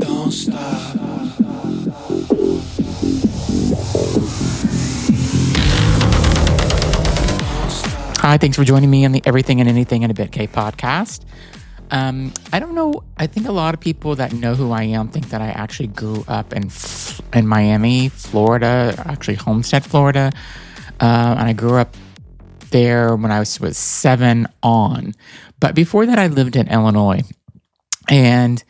Don't stop. Hi, thanks for joining me on the Everything and Anything in a Bit K podcast. I don't know. I think a lot of people that know who I am think that I actually grew up in Miami, Florida, actually Homestead, Florida. And I grew up there when I was 7 on. But before that, I lived in Illinois. And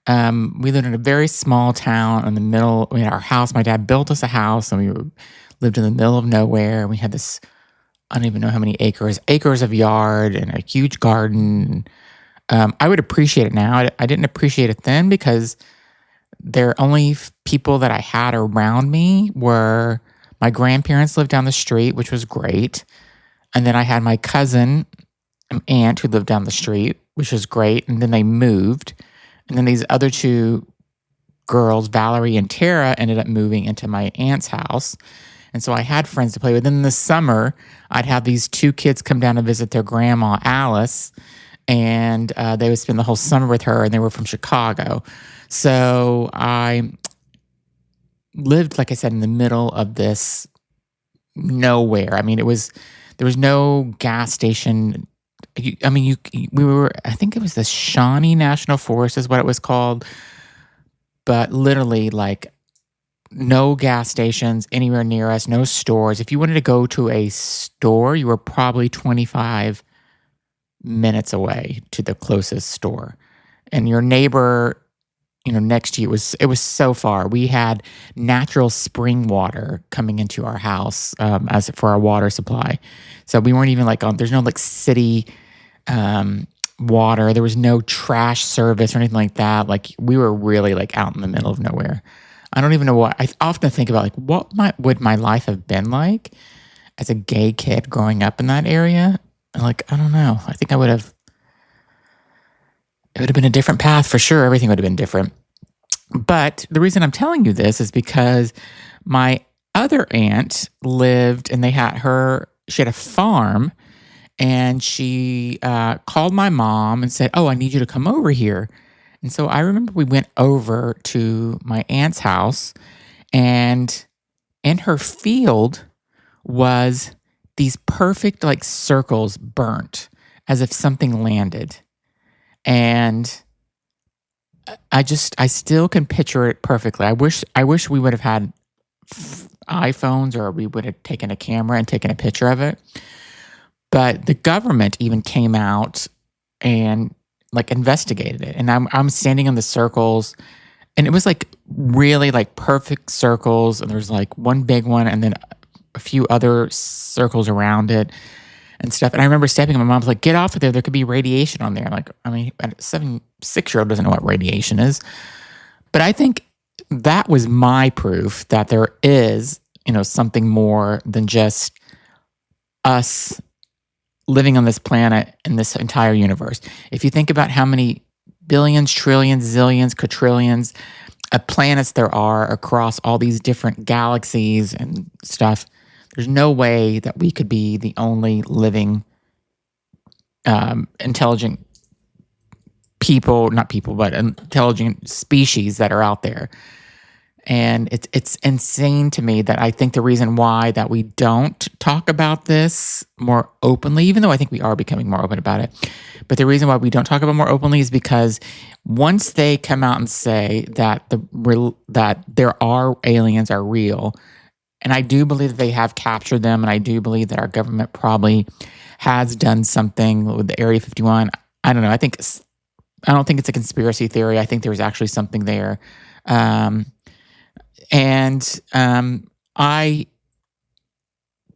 we lived in a very small town in the middle. We had our house. My dad built us a house, and we lived in the middle of nowhere. We had this, I don't even know how many acres of yard and a huge garden. I would appreciate it now. I didn't appreciate it then because the only people that I had around me were my grandparents lived down the street, which was great. And then I had my cousin and aunt who lived down the street, which was great. And then they moved. And then these other two girls, Valerie and Tara, ended up moving into my aunt's house. And so I had friends to play with. Then in the summer, I'd have these two kids come down to visit their grandma, Alice, and they would spend the whole summer with her, and they were from Chicago. So I lived, like I said, in the middle of this nowhere. I mean, there was no gas station. We were, I think it was the Shawnee National Forest is what it was called, but literally like no gas stations anywhere near us, no stores. If you wanted to go to a store, you were probably 25 minutes away to the closest store. And your neighbor, next to you, it was so far. We had natural spring water coming into our house as for our water supply. So we weren't even there's no city water. There was no trash service or anything like that. We were really out in the middle of nowhere. I don't even know what. I often think about what would my life have been like as a gay kid growing up in that area. And I don't know. I think it would have been a different path for sure. Everything would have been different. But the reason I'm telling you this is because my other aunt lived, and she had a farm, and she called my mom and said, "Oh, I need you to come over here." And so I remember we went over to my aunt's house, and in her field was these perfect circles burnt as if something landed. And I still can picture it perfectly. I wish we would have had iPhones, or we would have taken a camera and taken a picture of it. But the government even came out and investigated it. And I'm standing in the circles, and it was really perfect circles. And there was one big one, and then a few other circles around it and stuff. And I remember stepping, and my mom's like, "Get off of there. There could be radiation on there." A 6-year-old doesn't know what radiation is. But I think that was my proof that there is, something more than just us living on this planet in this entire universe. If you think about how many billions, trillions, zillions, quadrillions of planets there are across all these different galaxies and stuff, there's no way that we could be the only living, intelligent intelligent species that are out there. And it's insane to me that I think the reason why that we don't talk about this more openly, even though I think we are becoming more open about it, but the reason why we don't talk about it more openly is because once they come out and say that that there are aliens are real, and I do believe that they have captured them, and I do believe that our government probably has done something with the Area 51. I don't know. I don't think it's a conspiracy theory. I think there's actually something there. I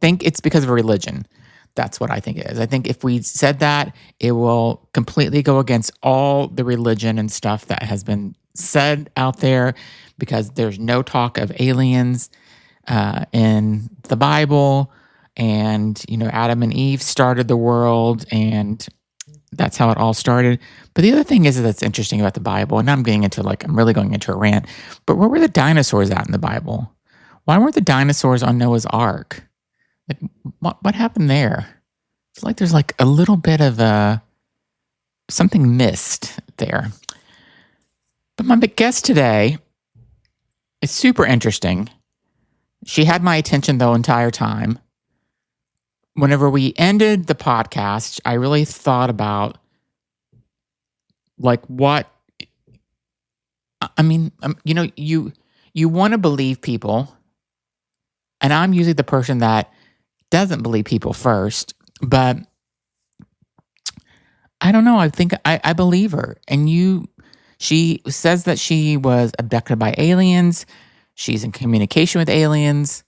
think it's because of a religion. That's what I think it is. I think if we said that, it will completely go against all the religion and stuff that has been said out there, because there's no talk of aliens in the Bible. And, Adam and Eve started the world, and that's how it all started. But the other thing is that's interesting about the Bible, and now I'm getting into I'm really going into a rant, but where were the dinosaurs at in the Bible? Why weren't the dinosaurs on Noah's Ark? What happened there? It's there's a little bit of something missed there. But my guest today is super interesting. She had my attention the entire time. Whenever we ended the podcast, I really thought about what I mean. You want to believe people, and I'm usually the person that doesn't believe people first, but I don't know. I think I believe her. She says that she was abducted by aliens. She's in communication with aliens,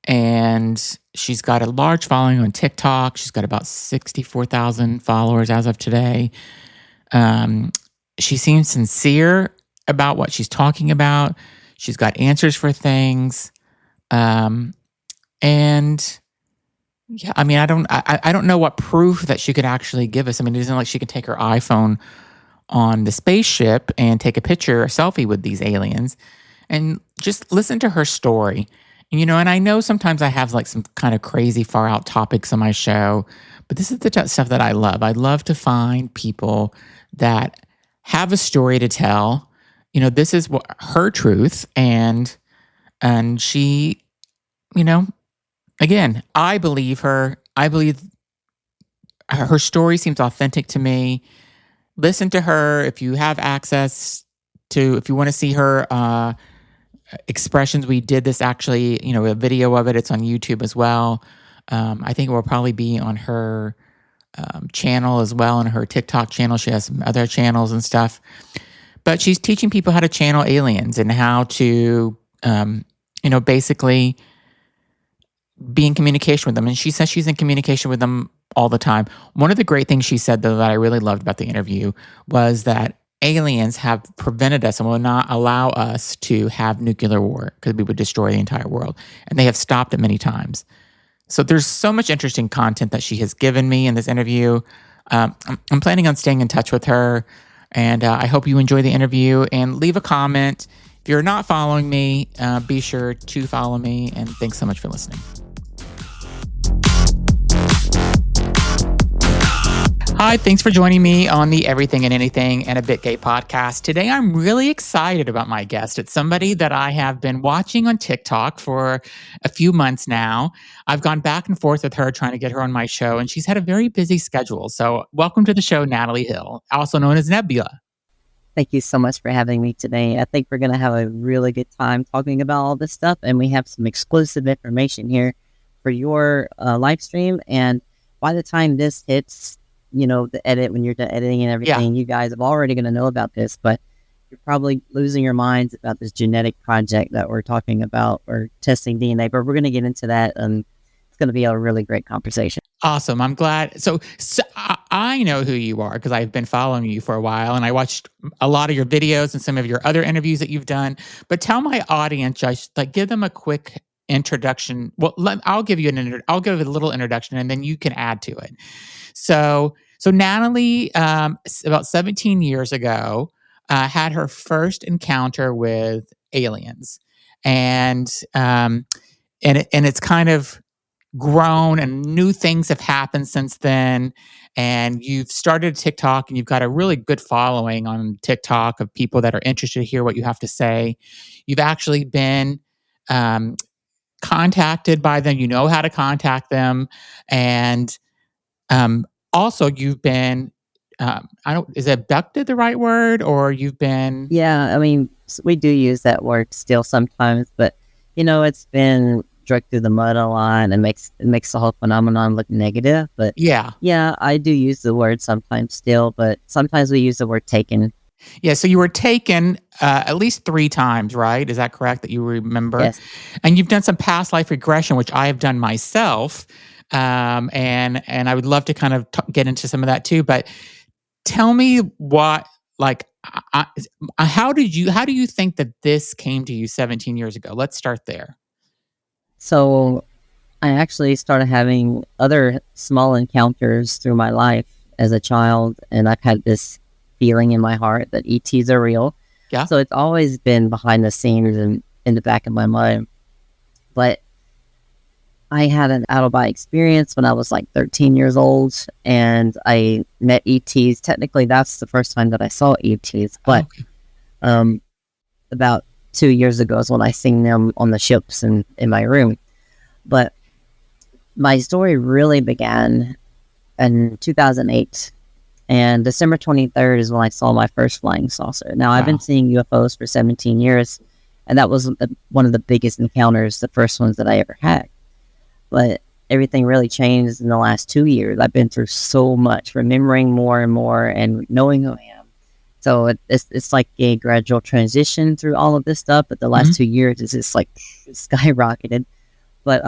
and she's got a large following on TikTok. She's got about 64,000 followers as of today. She seems sincere about what she's talking about. She's got answers for things. And yeah, I mean, I don't know what proof that she could actually give us. I mean, it isn't like she can take her iPhone on the spaceship and take a picture, a selfie with these aliens, and just listen to her story. And I know sometimes I have like some kind of crazy far out topics on my show, but this is the stuff that I love. I love to find people that have a story to tell. This is what her truth, and she, again, I believe her. I believe her story seems authentic to me. Listen to her if you have access to, if you want to see her expressions. We did this actually, a video of it. It's on YouTube as well. I think it will probably be on her channel as well, on her TikTok channel. She has some other channels and stuff. But she's teaching people how to channel aliens and how to, basically be in communication with them. And she says she's in communication with them all the time. One of the great things she said, though, that I really loved about the interview was that aliens have prevented us and will not allow us to have nuclear war because we would destroy the entire world. And they have stopped it many times. So there's so much interesting content that she has given me in this interview. I'm planning on staying in touch with her. And I hope you enjoy the interview, and leave a comment. If you're not following me, be sure to follow me. And thanks so much for listening. Hi, thanks for joining me on the Everything and Anything and a Bit Gay podcast. Today, I'm really excited about my guest. It's somebody that I have been watching on TikTok for a few months now. I've gone back and forth with her trying to get her on my show, and she's had a very busy schedule. So welcome to the show, Nadalee Hill, also known as Nebula. Thank you so much for having me today. I think we're going to have a really good time talking about all this stuff, and we have some exclusive information here for your live stream. And by the time this hits, the edit, when you're done editing and everything, you guys are already going to know about this, but you're probably losing your minds about this genetic project that we're talking about, or testing DNA, but we're going to get into that, and it's going to be a really great conversation. Awesome. I'm glad. So I know who you are because I've been following you for a while, and I watched a lot of your videos and some of your other interviews that you've done. But tell my audience, just give them a quick introduction. Well, I'll give you I'll give a little introduction, and then you can add to it. So Nadalee, about 17 years ago, had her first encounter with aliens, and it's kind of grown, and new things have happened since then. And you've started TikTok, and you've got a really good following on TikTok of people that are interested to hear what you have to say. You've actually been contacted by them. You know how to contact them, and also you've been is abducted the right word, or you've been? Yeah, I mean, we do use that word still sometimes, but it's been dragged through the mud a lot, and it makes the whole phenomenon look negative. But yeah, I do use the word sometimes still, but sometimes we use the word taken. Yeah, so you were taken at least 3 times, right? Is that correct, that you remember? Yes. And you've done some past life regression, which I have done myself, and I would love to kind of get into some of that too. But tell me what, how do you think that this came to you 17 years ago? Let's start there. So I actually started having other small encounters through my life as a child, and I've had this feeling in my heart that ETs are real. Yeah. So it's always been behind the scenes and in the back of my mind. But I had an out-of-body experience when I was like 13 years old, and I met ETs. Technically, that's the first time that I saw ETs, but About 2 years ago is when I seen them on the ships in my room. But my story really began in 2008. And December 23rd is when I saw my first flying saucer. Now, I've been seeing UFOs for 17 years, and that was one of the biggest encounters, the first ones that I ever had. But everything really changed in the last 2 years. I've been through so much, remembering more and more and knowing who I am. So it's like a gradual transition through all of this stuff, but the last 2 years is just like skyrocketed. But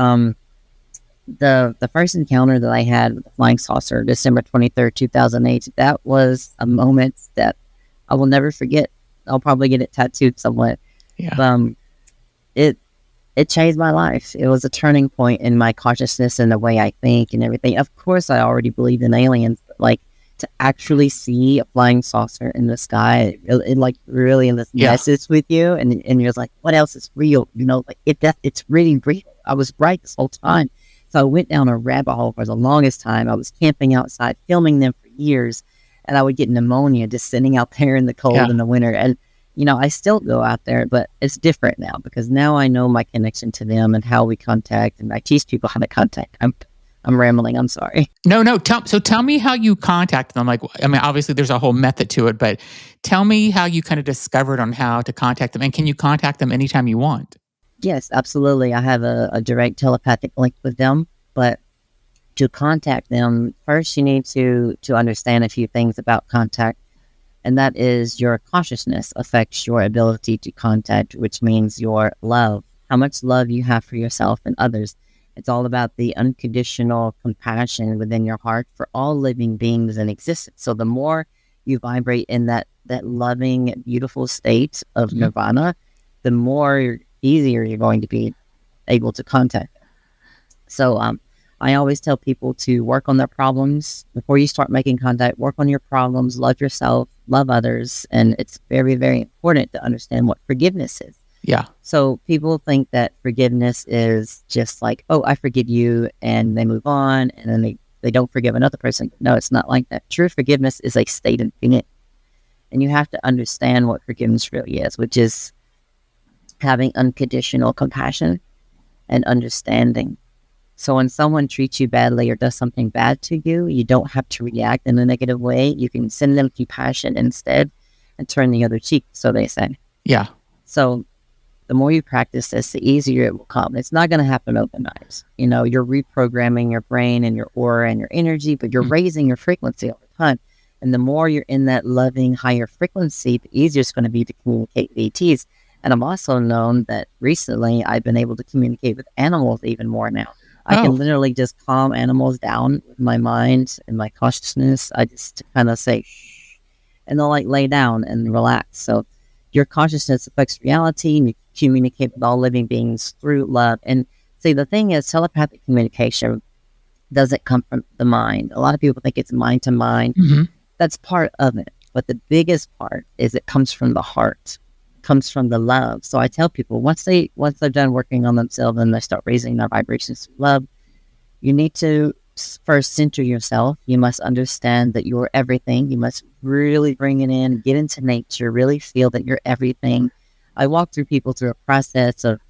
the first encounter that I had with the flying saucer, December 23rd, 2008, that was a moment that I will never forget. I'll probably get it tattooed somewhere. Yeah. It changed my life. It was a turning point in my consciousness and the way I think and everything. Of course, I already believed in aliens, but like to actually see a flying saucer in the sky, it like really messes with you, and you're like, what else is real? You know, like it's really real. I was right this whole time. So I went down a rabbit hole for the longest time. I was camping outside, filming them for years, and I would get pneumonia just sitting out there in the cold in the winter. And, you know, I still go out there, but it's different now because now I know my connection to them and how we contact, and I teach people how to contact. I'm rambling. I'm sorry. No. So tell me how you contact them. Like, I mean, obviously there's a whole method to it, but tell me how you kind of discovered on how to contact them. And can you contact them anytime you want? Yes, absolutely. I have a direct telepathic link with them, but to contact them, first you need to understand a few things about contact, and that is your consciousness affects your ability to contact, which means your love, how much love you have for yourself and others. It's all about the unconditional compassion within your heart for all living beings in existence. So the more you vibrate in that loving, beautiful state of nirvana, the more easier you're going to be able to contact them. So I always tell people to work on their problems before you start making contact. Work on your problems, love yourself, love others, and it's very, very important to understand what forgiveness is. Yeah. So people think that forgiveness is just like, oh, I forgive you, and they move on, and then they don't forgive another person. No, it's not like that. True forgiveness is a state of being, and you have to understand what forgiveness really is, which is having unconditional compassion and understanding. So when someone treats you badly or does something bad to you, you don't have to react in a negative way. You can send them compassion instead and turn the other cheek, so they say. Yeah. So the more you practice this, the easier it will come. It's not going to happen overnight. You know, you're reprogramming your brain and your aura and your energy, but you're raising your frequency all the time. And the more you're in that loving, higher frequency, the easier it's going to be to communicate with ETs. And I've also known that recently I've been able to communicate with animals even more now. I can literally just calm animals down with my mind and my consciousness. I just kind of say, shh, and they'll like lay down and relax. So your consciousness affects reality, and you communicate with all living beings through love. And see, the thing is, telepathic communication doesn't come from the mind. A lot of people think it's mind to mind. That's part of it. But the biggest part is it comes from the heart. Comes from the love. So I tell people once they're done working on themselves and they start raising their vibrations through love, you need to first center yourself. You must understand that you're everything. You must really bring it in, get into nature, really feel that you're everything. I walk through people through a process of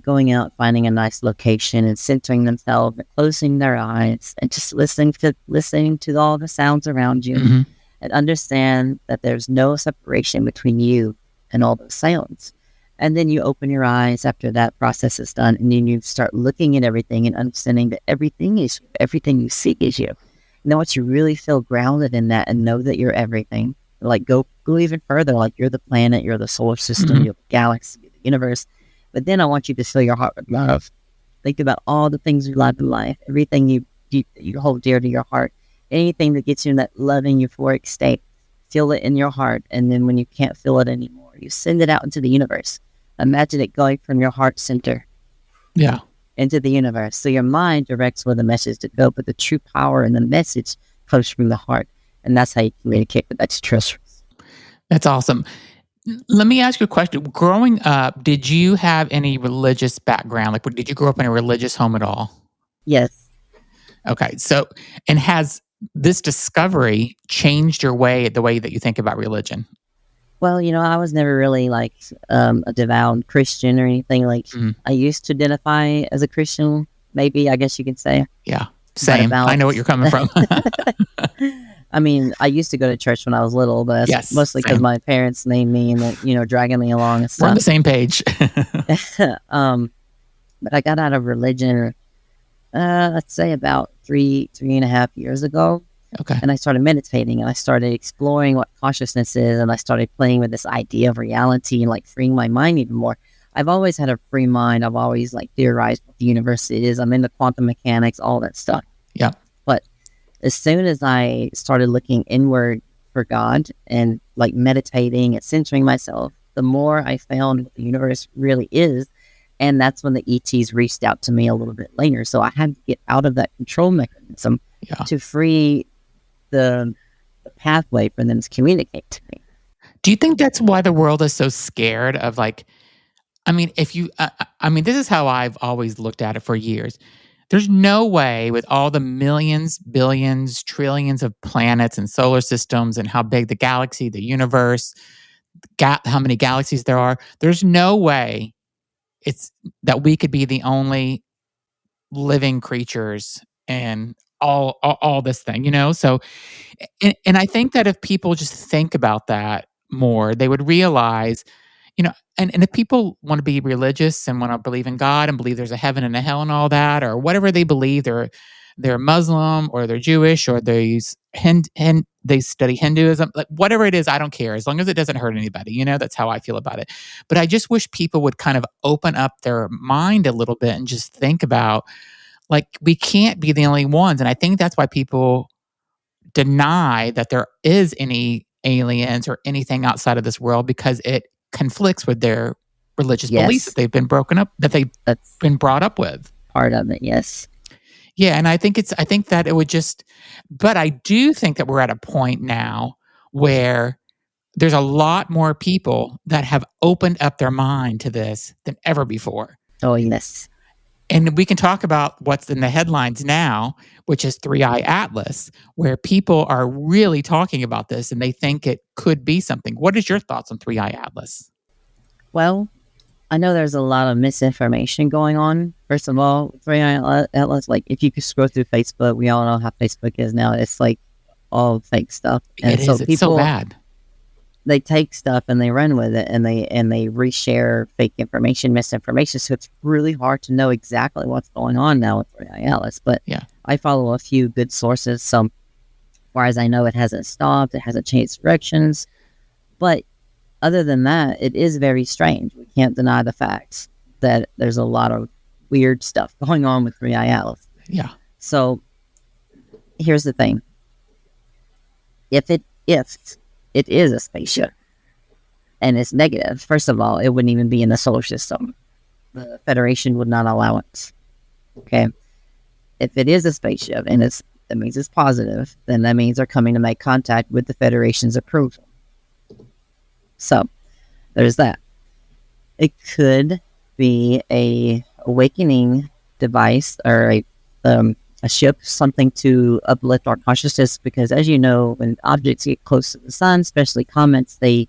going out, finding a nice location and centering themselves and closing their eyes and just listening to all the sounds around you and understand that there's no separation between you and all those sounds. And then you open your eyes after that process is done, and then you start looking at everything and understanding that everything is you. Everything you see is you. Now, once you really feel grounded in that and know that you're everything, like go even further, like you're the planet, you're the solar system, you're the galaxy, you're the universe. But then I want you to fill your heart with love. Think about all the things you love in life, everything you hold dear to your heart, anything that gets you in that loving, euphoric state. Feel it in your heart, and then when you can't feel it anymore, you send it out into the universe. Imagine it going from your heart center into the universe. So your mind directs where the message to go, but the true power and the message comes from the heart. And that's how you communicate with extraterrestrials. That's awesome. Let me ask you a question. Growing up, did you have any religious background? Like, did you grow up in a religious home at all? Yes. Okay. So, and has this discovery changed the way that you think about religion? Well, I was never really like a devout Christian or anything. Like Mm, I used to identify as a Christian, maybe I guess you could say, yeah, but same. I about. know what you're coming from. I mean, I used to go to church when I was little, but that's Yes, mostly because same. my parents made me and dragging me along and We're on stuff. the same page. um, but I got out of religion, let's say about 3.5 years ago, Okay. and I started meditating and I started exploring what consciousness is, and I started playing with this idea of reality and like freeing my mind even more. I've always had a free mind. I've always like theorized what the universe is. I'm into quantum mechanics, all that stuff. Yeah. But as soon as I started looking inward for God and like meditating and centering myself, the more I found what the universe really is. And that's when the ETs reached out to me a little bit later. So I had to get out of that control mechanism Yeah. to free the pathway for them to communicate to me. Do you think that's why the world is so scared of like, I mean, if you, I mean, this is how I've always looked at it for years. There's no way with all the millions, billions, trillions of planets and solar systems and how big the galaxy, the universe, how many galaxies there are. There's no way it's that we could be the only living creatures and all this thing, So, and I think that if people just think about that more, they would realize, and if people want to be religious and want to believe in God and believe there's a heaven and a hell and all that, or whatever they believe, they're Muslim or they're Jewish or they study Hinduism, like whatever it is, I don't care as long as it doesn't hurt anybody. That's how I feel about it. But I just wish people would kind of open up their mind a little bit and just think about like we can't be the only ones. And I think that's why people deny that there is any aliens or anything outside of this world because it conflicts with their religious beliefs that Yes, they've that's been brought up with. part of it. Yes. Yeah, and I think that it would just but I do think that we're at a point now where there's a lot more people that have opened up their mind to this than ever before. Oh, yes. And we can talk about what's in the headlines now, which is Three Eye Atlas, where people are really talking about this and they think it could be something. What is your thoughts on Three Eye Atlas? Well, I know there's a lot of misinformation going on. First of all, 3i Atlas, like if you could scroll through Facebook, we all know how Facebook is now. It's like all fake stuff. It And so is. It's so people, bad. they take stuff and they run with it and they reshare fake information, misinformation. So it's really hard to know exactly what's going on now with 3i Atlas. But Yeah. I follow a few good sources. So as far as I know, it hasn't stopped. It hasn't changed directions. But other than that, it is very strange. We can't deny the facts that there's a lot of weird stuff going on with 3i Atlas. Yeah. So here's the thing. If it is a spaceship and it's negative, first of all, it wouldn't even be in the solar system. The Federation would not allow it. Okay. If it is a spaceship and that means it's positive, then that means they're coming to make contact with the Federation's approval. So there's that. It could be a awakening device or a ship, something to uplift our consciousness, because as you know, when objects get close to the sun, especially comets, they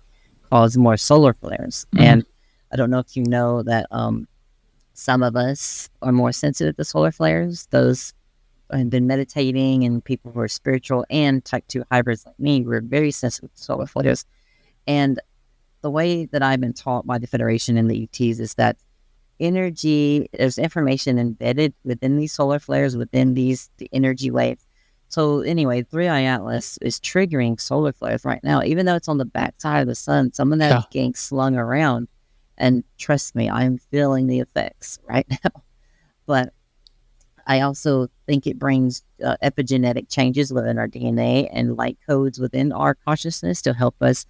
cause more solar flares. Mhm. And I don't know if you know that some of us are more sensitive to solar flares. Those who have been meditating and people who are spiritual and type 2 hybrids like me, we're very sensitive to solar flares. And the way that I've been taught by the Federation and the ETs is that there's information embedded within these solar flares, within the energy waves. So anyway, 3i Atlas is triggering solar flares right now, even though it's on the backside of the sun. Some of that's getting slung around. And trust me, I'm feeling the effects right now. But I also think it brings epigenetic changes within our DNA and light codes within our consciousness to help us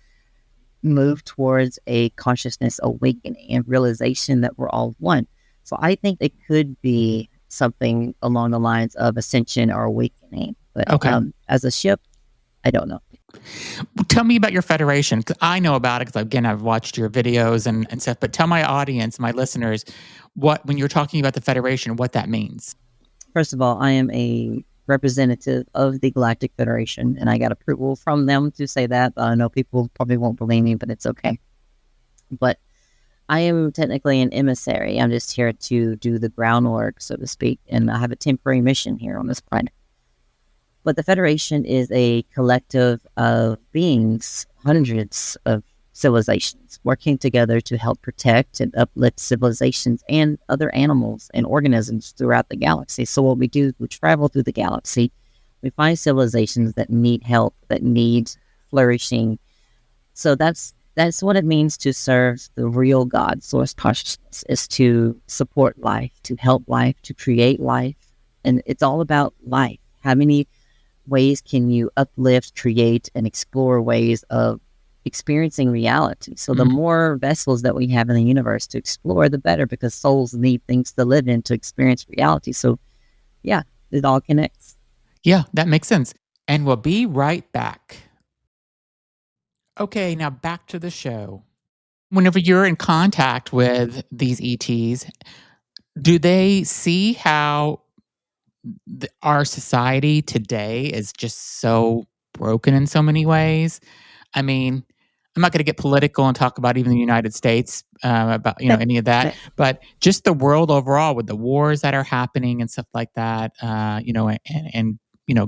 move towards a consciousness awakening and realization that we're all one. So I think it could be something along the lines of ascension or awakening. But as a ship, I don't know. Tell me about your Federation, because I know about it because, again, I've watched your videos and stuff. But tell my audience, my listeners, when you're talking about the Federation, what that means. First of all, I am a representative of the Galactic Federation, and I got approval from them to say that. I know people probably won't believe me, but it's okay. But I am technically an emissary. I'm just here to do the groundwork, so to speak, and I have a temporary mission here on this planet. But the Federation is a collective of beings, hundreds of civilizations, working together to help protect and uplift civilizations and other animals and organisms throughout the galaxy. So what we do is we travel through the galaxy. We find civilizations that need help, that need flourishing. So that's what it means to serve the real God, source consciousness, is to support life, to help life, to create life. And it's all about life. How many ways can you uplift, create, and explore ways of experiencing reality? So the more vessels that we have in the universe to explore, the better, because souls need things to live in to experience reality. So yeah, it all connects. Yeah, that makes sense. And we'll be right back. Okay, now back to the show. Whenever you're in contact with these ETs, do they see how our society today is just so broken in so many ways? I mean, I'm not going to get political and talk about even the United States about any of that, but just the world overall with the wars that are happening and stuff like that. And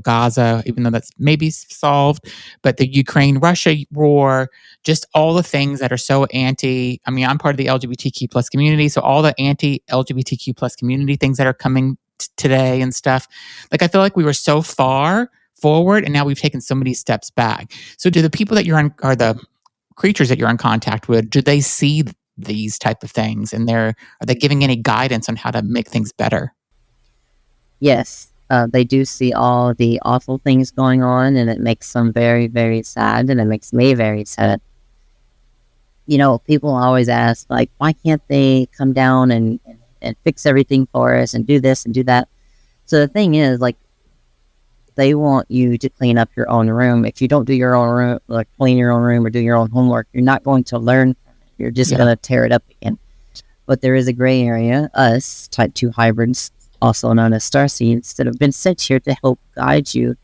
Gaza, even though that's maybe solved, but the Ukraine-Russia war, just all the things that are so anti. I mean, I'm part of the LGBTQ plus community, so all the anti-LGBTQ plus community things that are coming today and stuff. Like, I feel like we were so far forward, and now we've taken so many steps back. So, do the people that are the creatures that you're in contact with, do they see these type of things, and are they giving any guidance on how to make things better? Yes, they do see all the awful things going on, and it makes them very, very sad, and it makes me very sad. People always ask, like, why can't they come down and fix everything for us and do this and do that? So the thing is, like, they want you to clean up your own room. If you don't do your own room, like clean your own room or do your own homework, you're not going to learn from it. You're just going to tear it up again. But there is a gray area. Us, type 2 hybrids, also known as Starseeds, that have been sent here to help guide you.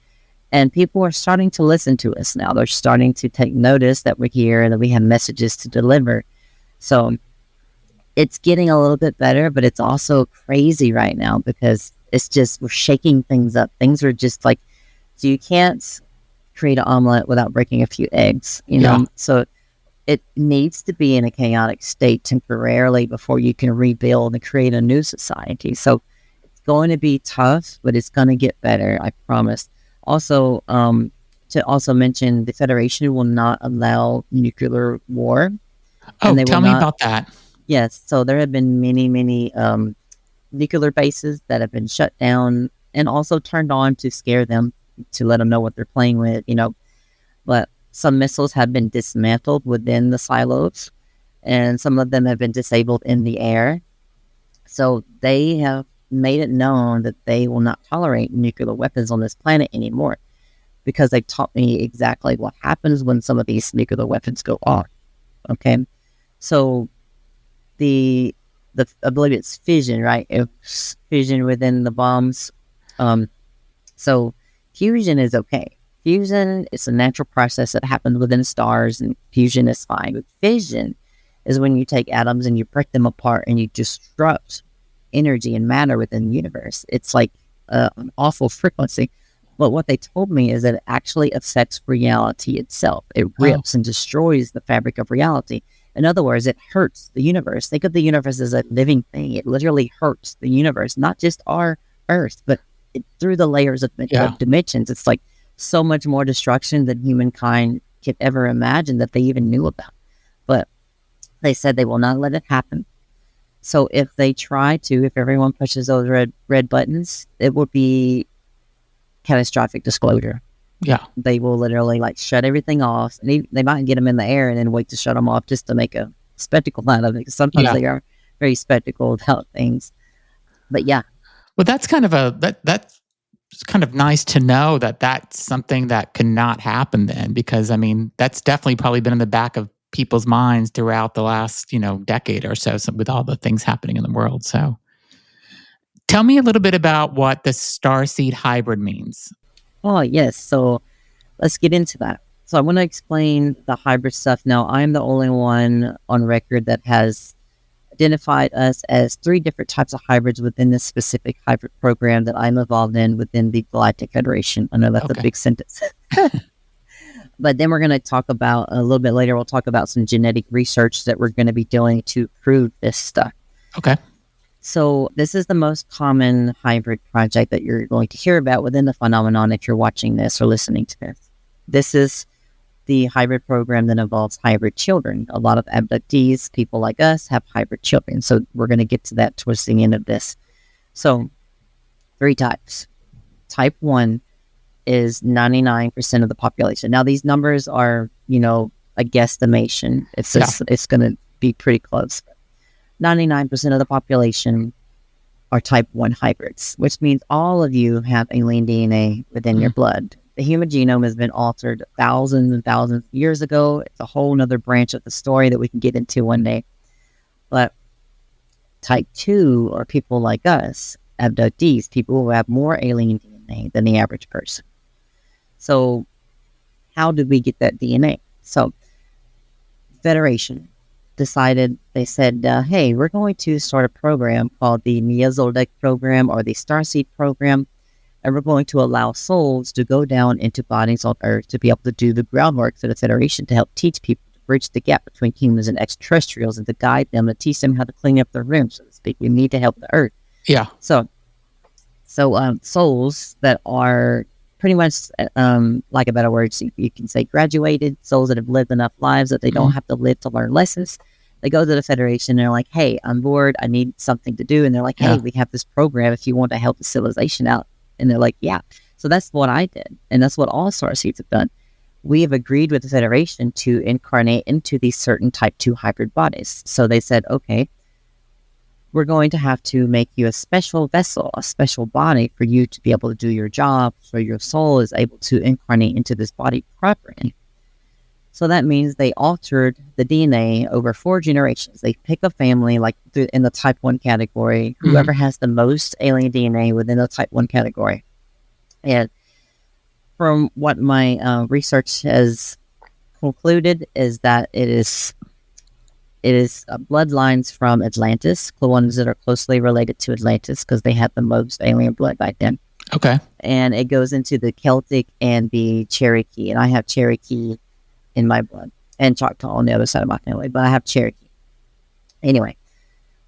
And people are starting to listen to us now. They're starting to take notice that we're here and that we have messages to deliver. So it's getting a little bit better, but it's also crazy right now because it's just, we're shaking things up. Things are just like, so you can't create an omelet without breaking a few eggs, So it needs to be in a chaotic state temporarily before you can rebuild and create a new society. So it's going to be tough, but it's going to get better, I promise. Also, to also mention, the Federation will not allow nuclear war. Oh, tell me about that. Yes, so there have been many, many nuclear bases that have been shut down and also turned on to scare them, to let them know what they're playing with, But some missiles have been dismantled within the silos, and some of them have been disabled in the air. So they have made it known that they will not tolerate nuclear weapons on this planet anymore, because they taught me exactly what happens when some of these nuclear weapons go off. Okay, so I believe it's fission, right? It's fission within the bombs. So fusion is okay. Fusion is a natural process that happens within stars, and fusion is fine. But fission is when you take atoms and you break them apart and you disrupt energy and matter within the universe. It's like an awful frequency. But what they told me is that it actually affects reality itself. It rips and destroys the fabric of reality. In other words, it hurts the universe. Think of the universe as a living thing. It literally hurts the universe, not just our Earth, but through the layers of dimensions. It's like so much more destruction than humankind could ever imagine that they even knew about. But they said they will not let it happen. So if they try to, if everyone pushes those red buttons, it will be catastrophic disclosure. Yeah. They will literally shut everything off, and they might get them in the air and then wait to shut them off just to make a spectacle out of it. Because sometimes they are very spectacle about things. But yeah. Well, that's kind of that's kind of nice to know that that's something that cannot happen then, because I mean, that's definitely probably been in the back of people's minds throughout the last, decade or so with all the things happening in the world. So Tell me a little bit about what the Starseed hybrid means. Oh, yes. So let's get into that. So I want to explain the hybrid stuff. Now, I'm the only one on record that has identified us as 3 different types of hybrids within this specific hybrid program that I'm involved in within the Galactic Federation. I know that's a big sentence. But then we're going to talk about, a little bit later, we'll talk about some genetic research that we're going to be doing to prove this stuff. Okay. So this is the most common hybrid project that you're going to hear about within the phenomenon if you're watching this or listening to this. This is the hybrid program that involves hybrid children. A lot of abductees, people like us, have hybrid children. So we're going to get to that towards the end of this. So 3 types. Type 1 is 99% of the population. Now, these numbers are, a guesstimation. It's going to be pretty close. 99% of the population are type 1 hybrids, which means all of you have alien DNA within your blood. The human genome has been altered thousands and thousands of years ago. It's a whole nother branch of the story that we can get into one day. But type 2 are people like us, abductees, people who have more alien DNA than the average person. So how did we get that DNA? So Federation decided, they said, hey, we're going to start a program called the Nebula program or the STAR-C program, and we're going to allow souls to go down into bodies on Earth to be able to do the groundwork for the Federation to help teach people to bridge the gap between humans and extraterrestrials and to guide them, to teach them how to clean up their room, so to speak. We need to help the Earth. Yeah. So souls that are pretty much, like a better word, you can say graduated, souls that have lived enough lives that they don't have to live to learn lessons. They go to the Federation and they're like, hey, I'm bored. I need something to do. And they're like, hey, we have this program if you want to help the civilization out. And they're like, yeah. So that's what I did. And that's what all Starseeds have done. We have agreed with the Federation to incarnate into these certain type 2 hybrid bodies. So they said, okay, we're going to have to make you a special vessel, a special body for you to be able to do your job, so your soul is able to incarnate into this body properly. So that means they altered the DNA over 4 generations. They pick a family, like in the type 1 category, whoever has the most alien DNA within the type 1 category. And from what my research has concluded is that it is bloodlines from Atlantis, the ones that are closely related to Atlantis because they had the most alien blood back then. Okay. And it goes into the Celtic and the Cherokee. And I have Cherokee in my blood and Choctaw on the other side of my family, but I have Cherokee. Anyway,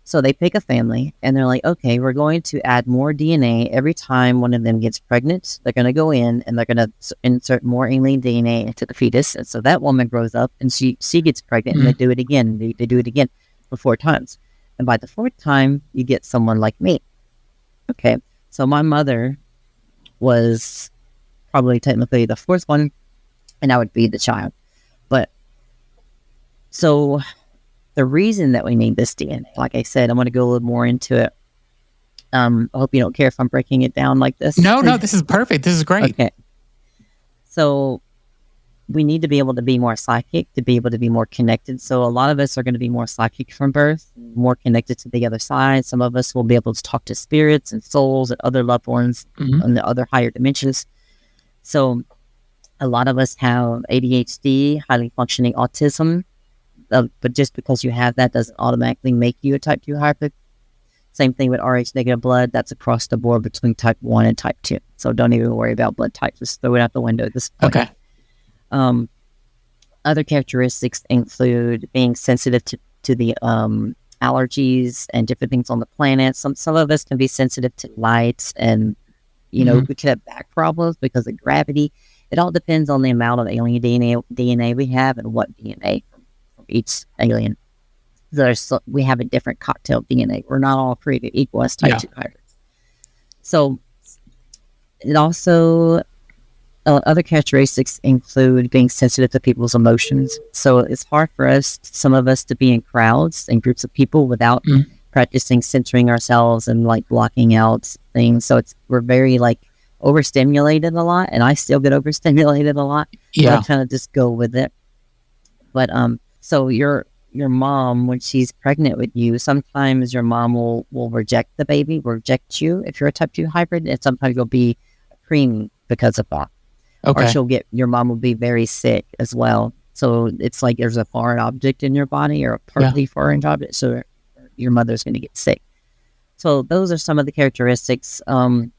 so they pick a family and they're like, okay, we're going to add more DNA every time one of them gets pregnant. They're going to go in and they're going to insert more alien DNA into the fetus. And so that woman grows up and she gets pregnant and they do it again. They do it again for 4 times. And by the 4th time, you get someone like me. Okay. So my mother was probably technically the 4th one and I would be the child. But so the reason that we need this DNA, like I said, I'm going to go a little more into it. I hope you don't care if I'm breaking it down like this. No, this is perfect. This is great. Okay. So we need to be able to be more psychic, to be able to be more connected. So a lot of us are going to be more psychic from birth, more connected to the other side. Some of us will be able to talk to spirits and souls and other loved ones in the other higher dimensions. So a lot of us have ADHD, highly functioning autism. But just because you have that doesn't automatically make you a type 2 hybrid. Same thing with Rh negative blood. That's across the board between type 1 and type 2. So don't even worry about blood types. Just throw it out the window at this point. Okay. Other characteristics include being sensitive to the allergies and different things on the planet. Some of us can be sensitive to light and, we could have back problems because of gravity. It all depends on the amount of alien DNA we have and what DNA from each alien. We have a different cocktail DNA. We're not all created equal as type 2 hybrids. So it also, other characteristics include being sensitive to people's emotions. So it's hard for some of us to be in crowds and groups of people without practicing centering ourselves and like blocking out things. So we're very like overstimulated a lot, and I still get overstimulated a lot. Yeah. So I kind of just go with it. But so your mom, when she's pregnant with you, sometimes your mom will reject the baby, reject you if you're a type 2 hybrid, and sometimes you'll be preemie because of that. Or Okay. your mom will be very sick as well. So it's like there's a foreign object in your body or a partly foreign object. So your mother's going to get sick. So those are some of the characteristics. I'm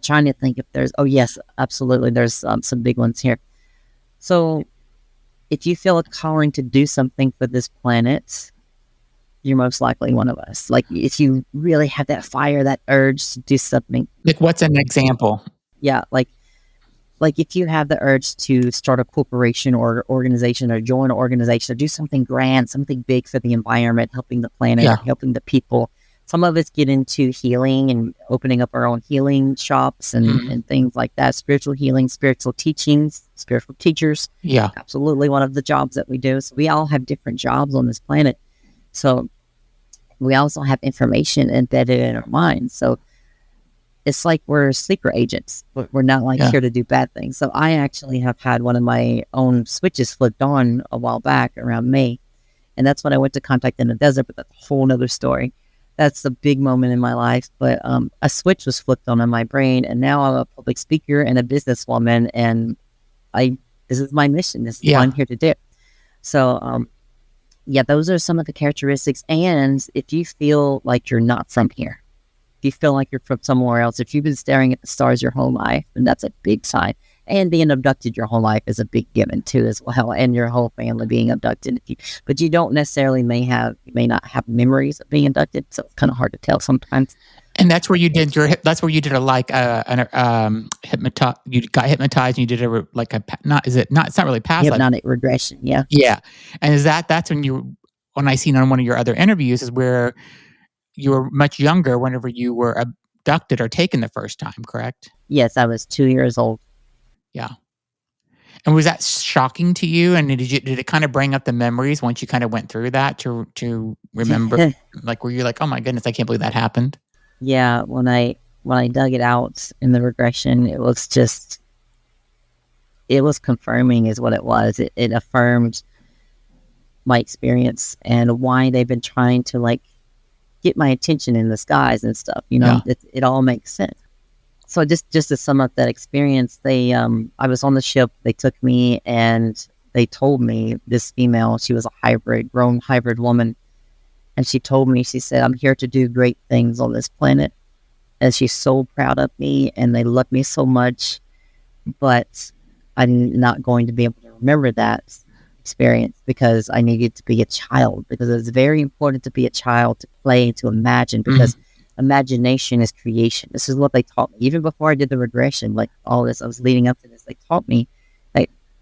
trying to think if there's, oh yes, absolutely. There's some big ones here. So if you feel a calling to do something for this planet, you're most likely one of us. Like if you really have that fire, that urge to do something. Like, what's an example? Yeah, like if you have the urge to start a corporation or organization or join an organization or do something grand, something big for the environment, helping the planet or helping the people. Some of us get into healing and opening up our own healing shops and things like that. Spiritual healing, spiritual teachings, spiritual teachers. Yeah. Absolutely one of the jobs that we do. So we all have different jobs on this planet. So we also have information embedded in our minds. So it's like we're sleeper agents, but we're not like here to do bad things. So I actually have had one of my own switches flipped on a while back around May. And that's when I went to Contact in the Desert, but that's a whole nother story. That's a big moment in my life. But a switch was flipped on in my brain. And now I'm a public speaker and a businesswoman. And this is my mission. This is what I'm here to do. So, those are some of the characteristics. And if you feel like you're not from here, you feel like you're from somewhere else, if you've been staring at the stars your whole life, then that's a big sign. And being abducted your whole life is a big given too, as well. And your whole family being abducted, but you don't necessarily may not have memories of being abducted, so it's kind of hard to tell sometimes. And that's where you did you got hypnotized and you did it's not really past hypnotic regression. Yeah. And that's when I seen on one of your other interviews is where you were much younger whenever you were abducted or taken the first time, correct? Yes, I was 2 years old. Yeah. And was that shocking to you? And did it kind of bring up the memories once you kind of went through that to remember? Like, were you like, oh my goodness, I can't believe that happened? Yeah, when I dug it out in the regression, it was confirming is what it was. It affirmed my experience and why they've been trying to like get my attention in the skies and stuff. It all makes sense. So just to sum up that experience, I was on the ship. They took me and they told me, this female, she was a grown hybrid woman. And she told me, she said, I'm here to do great things on this planet. And she's so proud of me and they love me so much, but I'm not going to be able to remember that experience because I needed to be a child, because it's very important to be a child, to play, to imagine, because imagination is creation. This is what they taught me. Even before I did the regression, like all this, I was leading up to this, they taught me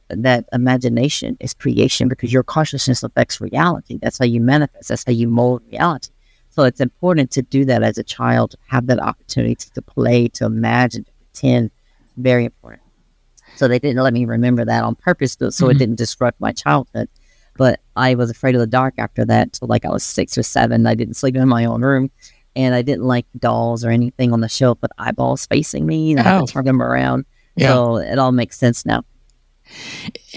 that imagination is creation because your consciousness affects reality. That's how you manifest. That's how you mold reality. So it's important to do that as a child, to have that opportunity to play, to imagine, to pretend. It's very important. So they didn't let me remember that on purpose, so it didn't disrupt my childhood. But I was afraid of the dark after that. So like I was 6 or 7. I didn't sleep in my own room. And I didn't like dolls or anything on the shelf with eyeballs facing me. And I had to turn them around. Yeah. So it all makes sense now.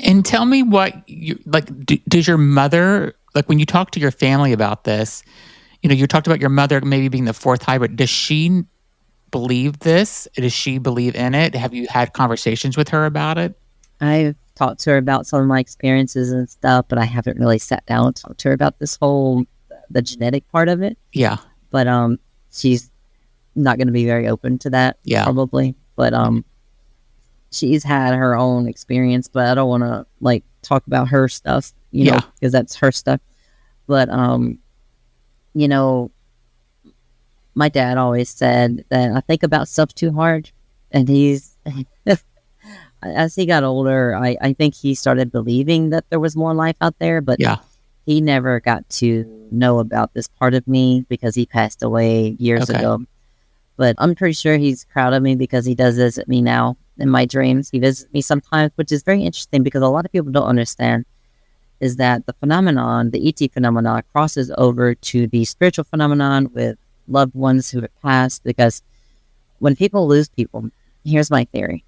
And tell me what does your mother, like when you talk to your family about this, you talked about your mother maybe being the 4th hybrid. Does she believe this? Does she believe in it? Have you had conversations with her about it? I've talked to her about some of my experiences and stuff, but I haven't really sat down and talked to her about the genetic part of it. Yeah. But she's not going to be very open to that, probably. But she's had her own experience, but I don't want to like talk about her stuff, know, because that's her stuff. But my dad always said that I think about stuff too hard, and as he got older, I think he started believing that there was more life out there, but he never got to know about this part of me because he passed away years ago. But I'm pretty sure he's proud of me because he does visit me now in my dreams. He visits me sometimes, which is very interesting because a lot of people don't understand is that the phenomenon, the ET phenomenon, crosses over to the spiritual phenomenon with loved ones who have passed. Because when people lose people, here's my theory.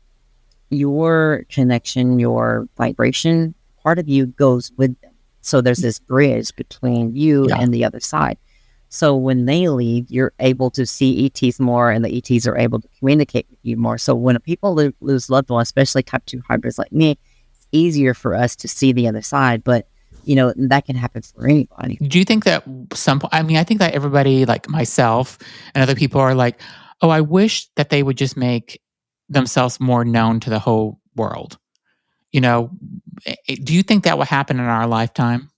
Your connection, your vibration, part of you goes with them. So there's this bridge between you and the other side. So when they leave, you're able to see ETs more, and the ETs are able to communicate with you more. So when people lose loved ones, especially type 2 hybrids like me, it's easier for us to see the other side. But, that can happen for anybody. Do you think that I think that everybody, like myself and other people, are like, oh, I wish that they would just make themselves more known to the whole world. Do you think that will happen in our lifetime?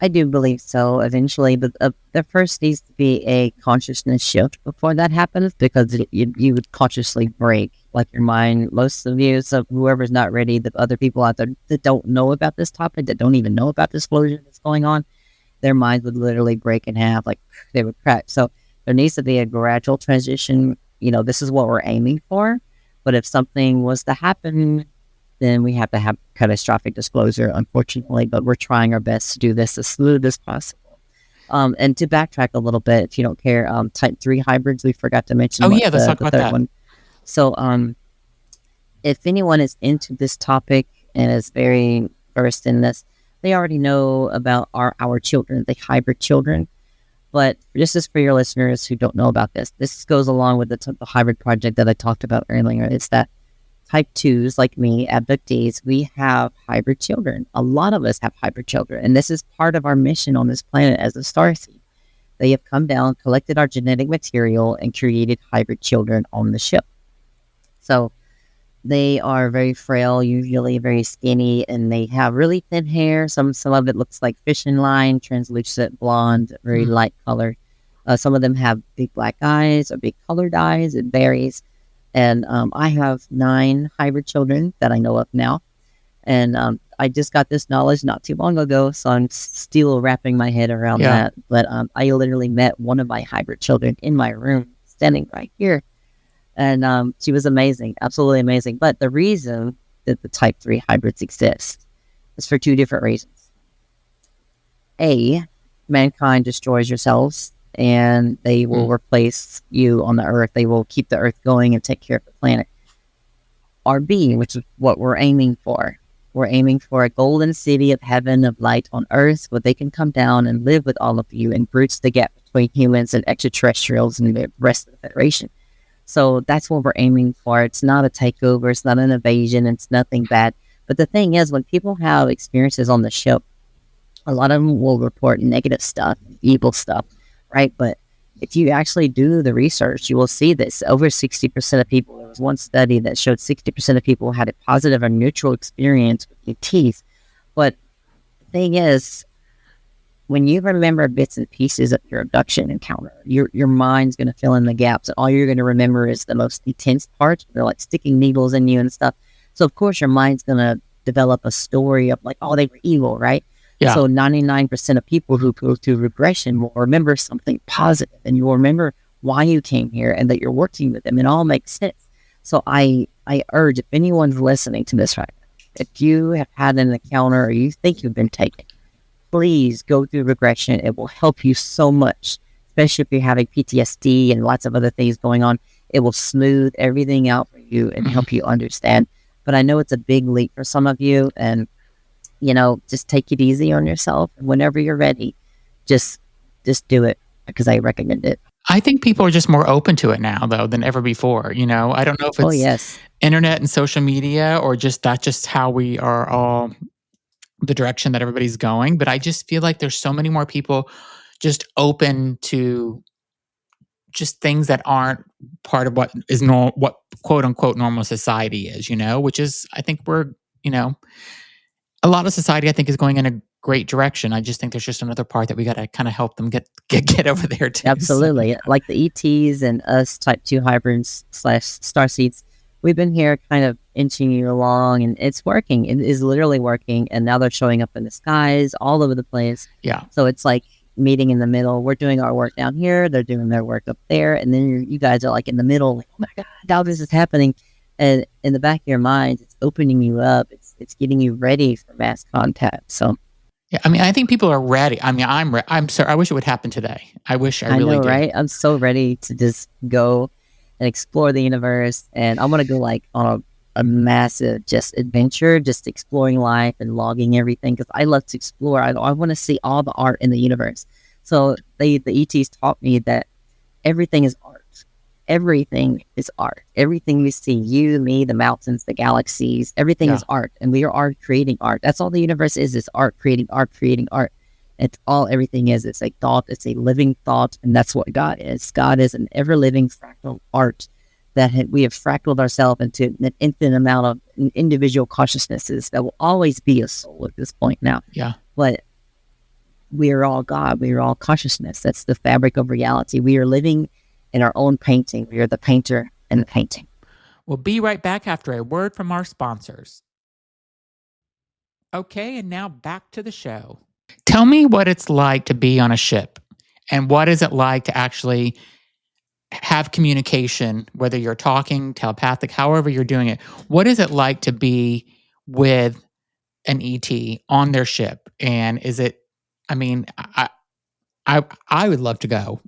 I do believe so eventually, but there first needs to be a consciousness shift before that happens, because you would consciously break, like, your mind. Most of you, so whoever's not ready, the other people out there that don't know about this topic, that don't even know about this explosion that's going on, their minds would literally break in half, like they would crack. So there needs to be a gradual transition. This is what we're aiming for, but if something was to happen, then we have to have catastrophic disclosure, unfortunately, but we're trying our best to do this as smooth as possible. And to backtrack a little bit, if you don't care, type 3 hybrids, we forgot to mention. Oh, yeah, let's talk about that one. So if anyone is into this topic and is very versed in this, they already know about our children, the hybrid children. But just as for your listeners who don't know about this goes along with the hybrid project that I talked about earlier. It's that type 2s like me, abductees, we have hybrid children. A lot of us have hybrid children. And this is part of our mission on this planet as a starseed. They have come down, collected our genetic material, and created hybrid children on the ship. So they are very frail, usually very skinny, and they have really thin hair. Some of it looks like fishing line, translucent blonde, very light color. Some of them have big black eyes or big colored eyes. It varies. And I have 9 hybrid children that I know of now. And I just got this knowledge not too long ago, so I'm still wrapping my head around that. But I literally met one of my hybrid children in my room, standing right here. And she was amazing, absolutely amazing. But the reason that the type 3 hybrids exist is for 2 different reasons. A, mankind destroys yourselves, and they will replace you on the earth. They will keep the earth going and take care of the planet. Or B, which is what we're aiming for. We're aiming for a golden city of heaven, of light on earth, where they can come down and live with all of you and bridge the gap between humans and extraterrestrials and the rest of the Federation. So that's what we're aiming for. It's not a takeover. It's not an invasion. It's nothing bad. But the thing is, when people have experiences on the ship, a lot of them will report negative stuff, evil stuff, right? But if you actually do the research, you will see that over 60% of people, there was one study that showed 60% of people had a positive or neutral experience with ETs. But the thing is, when you remember bits and pieces of your abduction encounter, your mind's going to fill in the gaps, and all you're going to remember is the most intense parts. They're like sticking needles in you and stuff. So, of course, your mind's going to develop a story of like, oh, they were evil, right? Yeah. So 99% of people who go through regression will remember something positive, and you will remember why you came here and that you're working with them. It all makes sense. So I urge, if anyone's listening to this right now, if you have had an encounter or you think you've been taken, please go through regression. It will help you so much, especially if you're having PTSD and lots of other things going on. It will smooth everything out for you and help you understand. But I know it's a big leap for some of you, and just take it easy on yourself. Whenever you're ready, just do it, because I recommend it. I think people are just more open to it now, though, than ever before. I don't know if it's internet and social media, or just how we are all the direction that everybody's going. But I just feel like there's so many more people just open to just things that aren't part of what is what quote unquote normal society is, which is, I think we're, a lot of society, I think, is going in a great direction. I just think there's just another part that we got to kind of help them get over there too. Absolutely. So. Like the ETs and us type 2 hybrids / Starseeds, we've been here kind of inching you along, and it's working. It is literally working. And now they're showing up in the skies all over the place. Yeah. So it's like meeting in the middle. We're doing our work down here. They're doing their work up there. And then you guys are like in the middle, like, oh my God, how this is happening. And in the back of your mind, it's opening you up. It's getting you ready for mass contact. So, yeah, I mean, I think people are ready. I mean, I'm sorry. I wish it would happen today. I wish I really did. Right? I'm so ready to just go and explore the universe. And I want to go like on a massive just adventure, just exploring life and logging everything, because I love to explore. I want to see all the art in the universe. So the ETs taught me that everything is art. Everything is art. Everything we see, you, me, the mountains, the galaxies, everything is art. And we are art creating art. That's all the universe is art creating art, creating art. It's all everything is. It's a thought. It's a living thought. And that's what God is. God is an ever-living fractal art that we have fractaled ourselves into an infinite amount of individual consciousnesses that will always be a soul at this point now. Yeah. But we are all God. We are all consciousness. That's the fabric of reality. We are living in our own painting. We are the painter and the painting. We'll be right back after a word from our sponsors. Okay, and now back to the show. Tell me what it's like to be on a ship, and what is it like to actually have communication, whether you're talking, telepathic, however you're doing it. What is it like to be with an ET on their ship? And is it, I mean, I would love to go.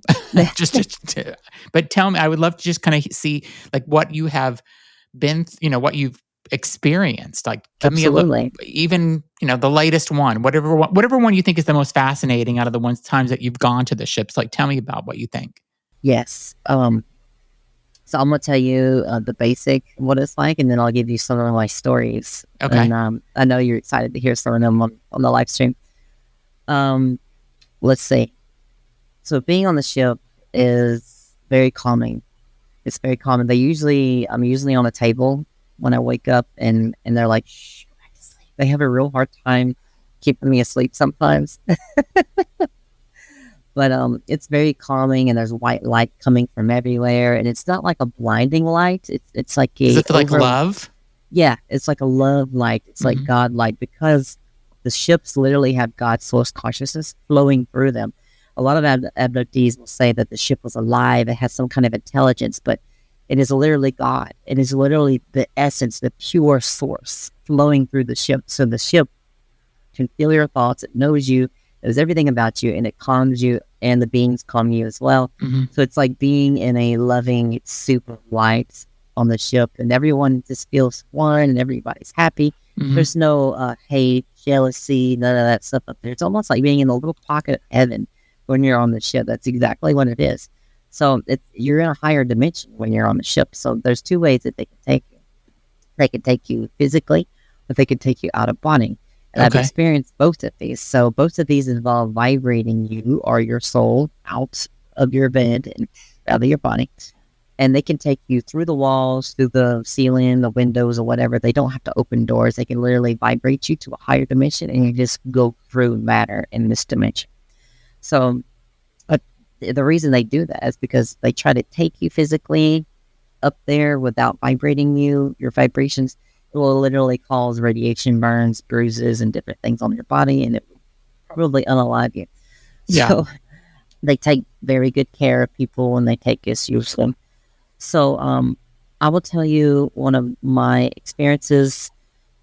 But tell me, I would love to just kind of see like what you have been, what you've experienced. Like give me a look, even, the latest one, whatever one you think is the most fascinating out of the times that you've gone to the ships. Like tell me about what you think. Yes. So I'm going to tell you the basic, what it's like, and then I'll give you some of my stories. Okay. And I know you're excited to hear some of them on the live stream. Let's see. So being on the ship is very calming. It's very calming. I'm usually on a table when I wake up, and they're like, shh, go back to sleep. They have a real hard time keeping me asleep sometimes. But it's very calming, and there's white light coming from everywhere, and it's not like a blinding light. It's like a... Is it like love? Yeah, it's like a love light. It's like God light, because the ships literally have God's source consciousness flowing through them. A lot of abductees will say that the ship was alive, it has some kind of intelligence, but it is literally God. It is literally the essence, the pure source flowing through the ship. So the ship can feel your thoughts, it knows you, knows everything about you, and it calms you, and the beings calm you as well. So it's like being in a loving soup of light on the ship, and everyone just feels one, and everybody's happy. There's no hate, jealousy, none of that stuff up there. It's almost like being in a little pocket of heaven when you're on the ship. That's exactly what it is. So you're in a higher dimension when you're on the ship. So there's two ways that they can take you. They can take you physically, or they can take you out of body. And I've experienced both of these. So both of these involve vibrating you or your soul out of your bed and out of your body. And they can take you through the walls, through the ceiling, the windows, or whatever. They don't have to open doors. They can literally vibrate you to a higher dimension, and you just go through matter in this dimension. So the reason they do that is because they try to take you physically up there without vibrating you. Your vibrations will literally cause radiation burns, bruises, and different things on your body, and it will probably unalive you. Yeah. So they take very good care of people when they take us, usually. So I will tell you one of my experiences.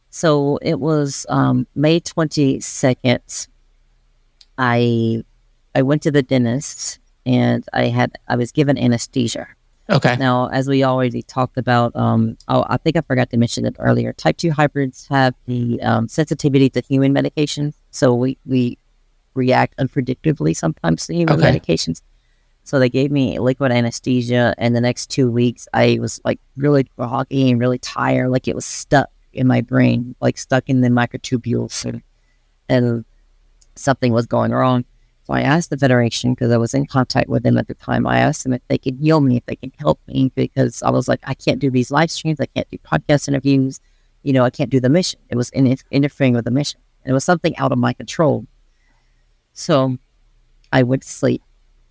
So it was May 22nd. I went to the dentist, and I was given anesthesia. Okay. Now, as we already talked about, I think I forgot to mention it earlier. Type 2 hybrids have the sensitivity to human medications, so we react unpredictably sometimes to human medications. So they gave me liquid anesthesia, and the next 2 weeks, I was like really groggy and really tired, like it was stuck in my brain, like stuck in the microtubules, and something was going wrong. So I asked the Federation, because I was in contact with them at the time. I asked them if they could heal me, if they can help me, because I was like, I can't do these live streams. I can't do podcast interviews. I can't do the mission. It was interfering with the mission. And it was something out of my control. So I went to sleep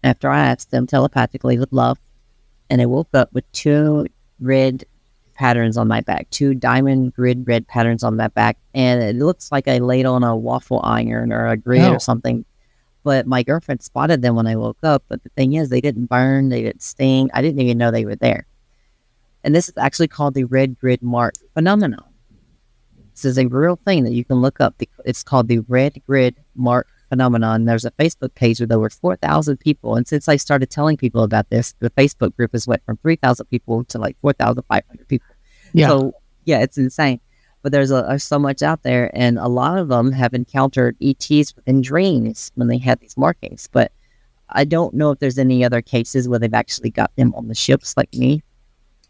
after I asked them telepathically with love. And I woke up with 2 red patterns on my back, 2 diamond grid red patterns on my back. And it looks like I laid on a waffle iron or a grid or something. But my girlfriend spotted them when I woke up. But the thing is, they didn't burn, they didn't sting. I didn't even know they were there. And this is actually called the red grid mark phenomenon. This is a real thing that you can look up. It's called the red grid mark phenomenon. There's a Facebook page with over 4,000 people. And since I started telling people about this, the Facebook group has went from 3,000 people to like 4,500 people. Yeah. So Yeah, it's insane. But there's so much out there, and a lot of them have encountered ETs within dreams when they had these markings. But I don't know if there's any other cases where they've actually got them on the ships like me.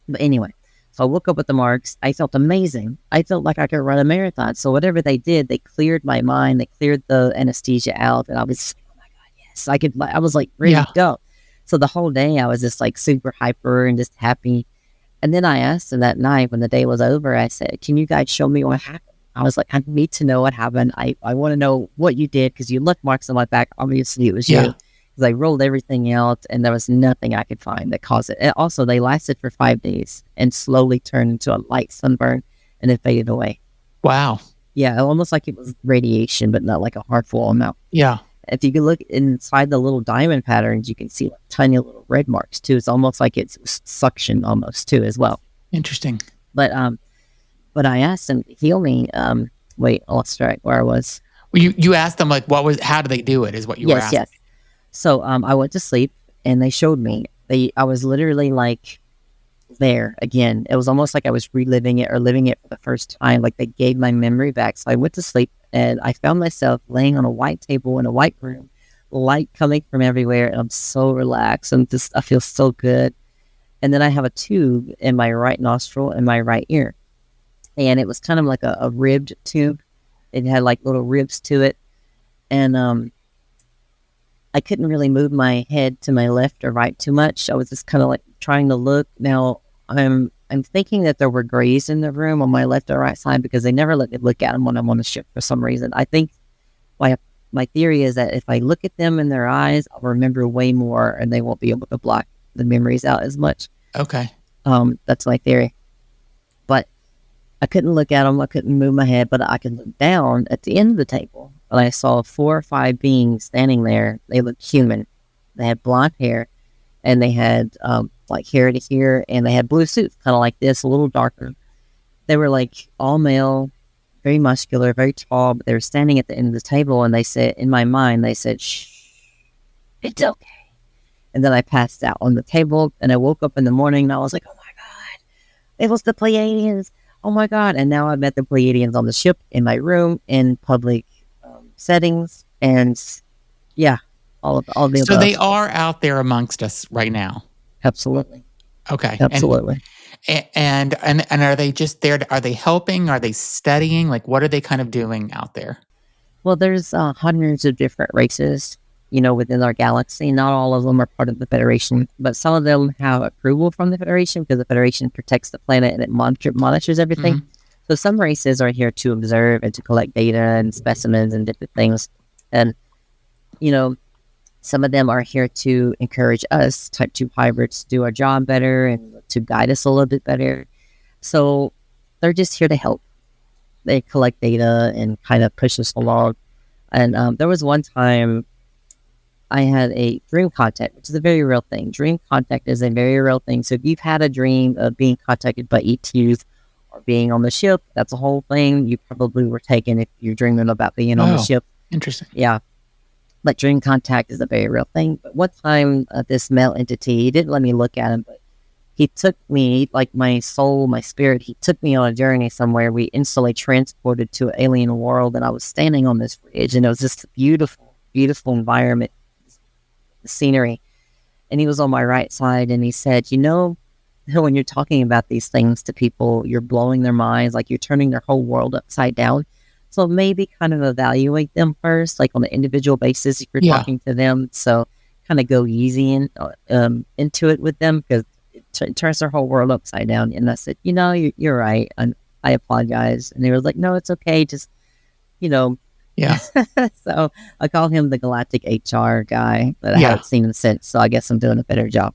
But anyway, so I woke up with the marks. I felt amazing. I felt like I could run a marathon. So whatever they did, they cleared my mind. They cleared the anesthesia out, and I was, oh my god, yes, I could. I was like ready Yeah. to go. So the whole day I was just like super hyper and just happy. And then I asked them that night when the day was over. I said, "Can you guys show me what happened?" I was like, "I need to know what happened. I want to know what you did because you left marks on my back. Obviously, it was Yeah. you." Because I rolled everything out and there was nothing I could find that caused it. And also, they lasted for 5 days and slowly turned into a light sunburn and it faded away. Wow. Yeah, almost like it was radiation, but not like a harmful amount. Yeah. If you can look inside the little diamond patterns, you can see like tiny little red marks too. It's almost like it's suction almost too as well. Interesting. But I asked them to heal me. Wait, I lost track where I was. Well, you asked them like how do they do it? Is what you were asking. Yes. So I went to sleep and they showed me. I was literally like there again. It was almost like I was reliving it or living it for the first time. Like they gave my memory back. So I went to sleep and I found myself laying on a white table in a white room, light coming from everywhere, and I'm so relaxed. I feel so good. And then I have a tube in my right nostril and my right ear. And it was kind of like a ribbed tube. It had like little ribs to it. And I couldn't really move my head to my left or right too much. I was just kind of like trying to look. Now I'm thinking that there were grays in the room on my left or right side because they never let me look at them when I'm on the ship for some reason. I think my theory is that if I look at them in their eyes, I'll remember way more and they won't be able to block the memories out as much. Okay. That's my theory. But I couldn't look at them. I couldn't move my head, but I could look down at the end of the table. And I saw 4 or 5 beings standing there. They looked human. They had blonde hair, and they had like hair to here, and they had blue suits, kind of like this, a little darker. They were like all male, very muscular, very tall, but they were standing at the end of the table, and they said, in my mind, they said, "Shh, it's okay." And then I passed out on the table, and I woke up in the morning, and I was like, "Oh my god, it was the Pleiadians! Oh my god!" And now I met the Pleiadians on the ship, in my room, in public settings, and yeah, all the So above. they are out there amongst us right now. Absolutely. Okay. Absolutely. And are they just there? Are they helping? Are they studying? Like, what are they kind of doing out there? Well, there's hundreds of different races, within our galaxy. Not all of them are part of the Federation, but some of them have approval from the Federation because the Federation protects the planet and it monitors everything. Mm-hmm. So some races are here to observe and to collect data and specimens and different things. And, some of them are here to encourage us, Type 2 hybrids, to do our job better and to guide us a little bit better. So they're just here to help. They collect data and kind of push us along. And there was one time I had a dream contact, which is a very real thing. Dream contact is a very real thing. So if you've had a dream of being contacted by ETs or being on the ship, that's a whole thing. You probably were taken if you're dreaming about being on the ship. Interesting. Yeah. But dream contact is a very real thing. But one time, this male entity, he didn't let me look at him, but he took me, like my soul, my spirit, he took me on a journey somewhere. We instantly transported to an alien world, and I was standing on this bridge, and it was just a beautiful, beautiful environment, scenery. And he was on my right side, and he said, when you're talking about these things to people, you're blowing their minds, like you're turning their whole world upside down. So maybe kind of evaluate them first, like on an individual basis if you're talking to them. So kind of go easy into it with them because it turns their whole world upside down. And I said, you're right. I apologize. And they were like, no, it's okay. Just, Yeah. So I call him the Galactic HR guy, but I haven't seen him since. So I guess I'm doing a better job.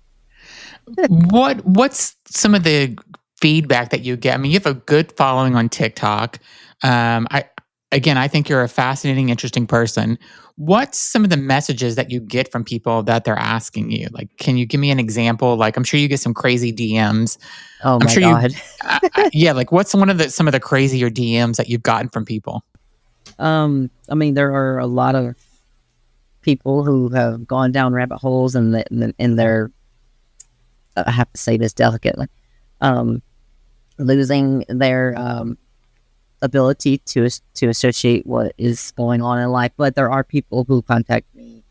What's some of the feedback that you get? I mean, you have a good following on TikTok. I think you're a fascinating, interesting person. What's some of the messages that you get from people that they're asking you? Like, can you give me an example? Like, I'm sure you get some crazy DMs. Oh my God. Like what's some of the crazier DMs that you've gotten from people? There are a lot of people who have gone down rabbit holes and they're, I have to say this delicately, losing their ability to associate what is going on in life. But there are people who contact me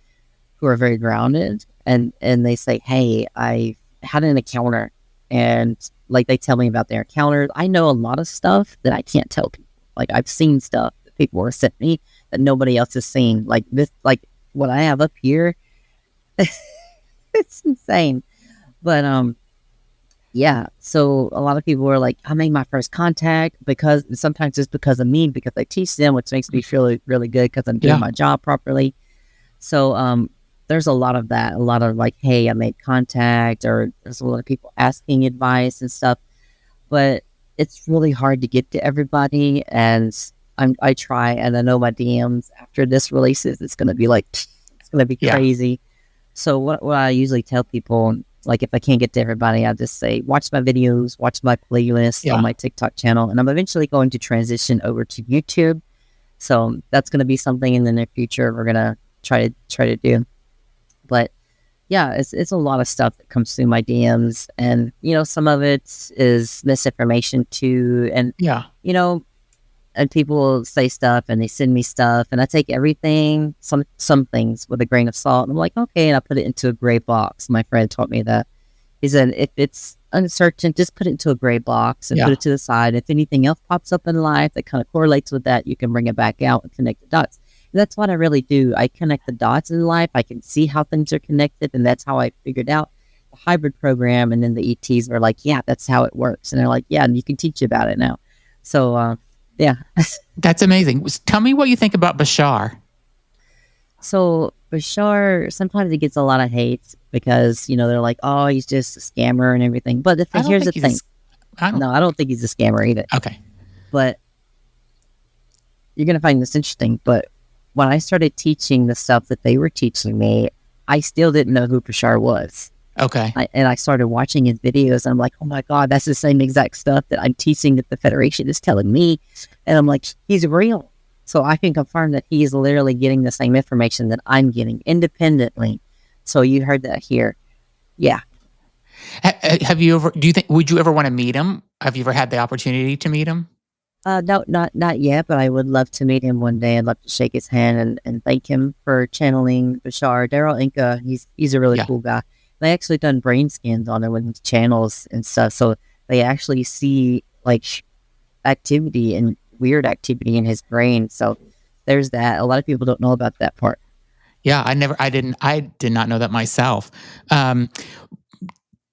who are very grounded, and they say, "Hey, I had an encounter," and like they tell me about their encounters. I know a lot of stuff that I can't tell people. Like I've seen stuff that people have sent me that nobody else has seen. Like this, like what I have up here, it's insane. But yeah. So a lot of people are like, I made my first contact because sometimes it's because of me, because I teach them, which makes me feel really, really good because I'm doing my job properly. So there's a lot of that, a lot of like, hey, I made contact, or there's a lot of people asking advice and stuff. But it's really hard to get to everybody, and I try, and I know my DMs after this releases, it's gonna be like, it's gonna be crazy. So what I usually tell people, like if I can't get to everybody, I just say, watch my videos, watch my playlist on my TikTok channel, and I'm eventually going to transition over to YouTube. So that's going to be something in the near future we're gonna try to do. But yeah, it's a lot of stuff that comes through my DMs, and you know, some of it is misinformation too, and you know, and people say stuff and they send me stuff, and I take everything, some things with a grain of salt, and I'm like, okay, and I put it into a gray box. My friend taught me that. He said, if it's uncertain, just put it into a gray box and put it to the side. If anything else pops up in life that kind of correlates with that, you can bring it back out and connect the dots. And that's what I really do. I connect the dots in life. I can see how things are connected, and that's how I figured out the hybrid program. And then the ETs were like, yeah, that's how it works. And they're like, yeah, and you can teach about it now. So, yeah. That's amazing. Tell me what you think about Bashar. So Bashar, sometimes he gets a lot of hate because, you know, they're like, oh, he's just a scammer and everything. But here's the thing. No, I don't think he's a scammer either. Okay. But you're going to find this interesting. But when I started teaching the stuff that they were teaching me, I still didn't know who Bashar was. Okay. And I started watching his videos, and I'm like, oh my God, that's the same exact stuff that I'm teaching that the Federation is telling me. And I'm like, he's real. So I can confirm that he is literally getting the same information that I'm getting independently. So you heard that here. Yeah. Have you ever, would you ever want to meet him? Have you ever had the opportunity to meet him? No, not yet, but I would love to meet him one day. I'd love to shake his hand and thank him for channeling Bashar. Daryl Inca, he's a really cool guy. They actually done brain scans on him with his channels and stuff. So they actually see like activity and weird activity in his brain. So there's that. A lot of people don't know about that part. Yeah, I did not know that myself.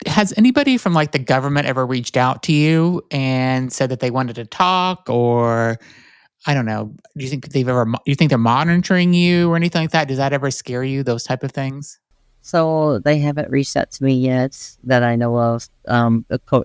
Has anybody from like the government ever reached out to you and said that they wanted to talk, or I don't know, do you think they're monitoring you or anything like that? Does that ever scare you, those type of things? So they haven't reached out to me yet that I know of.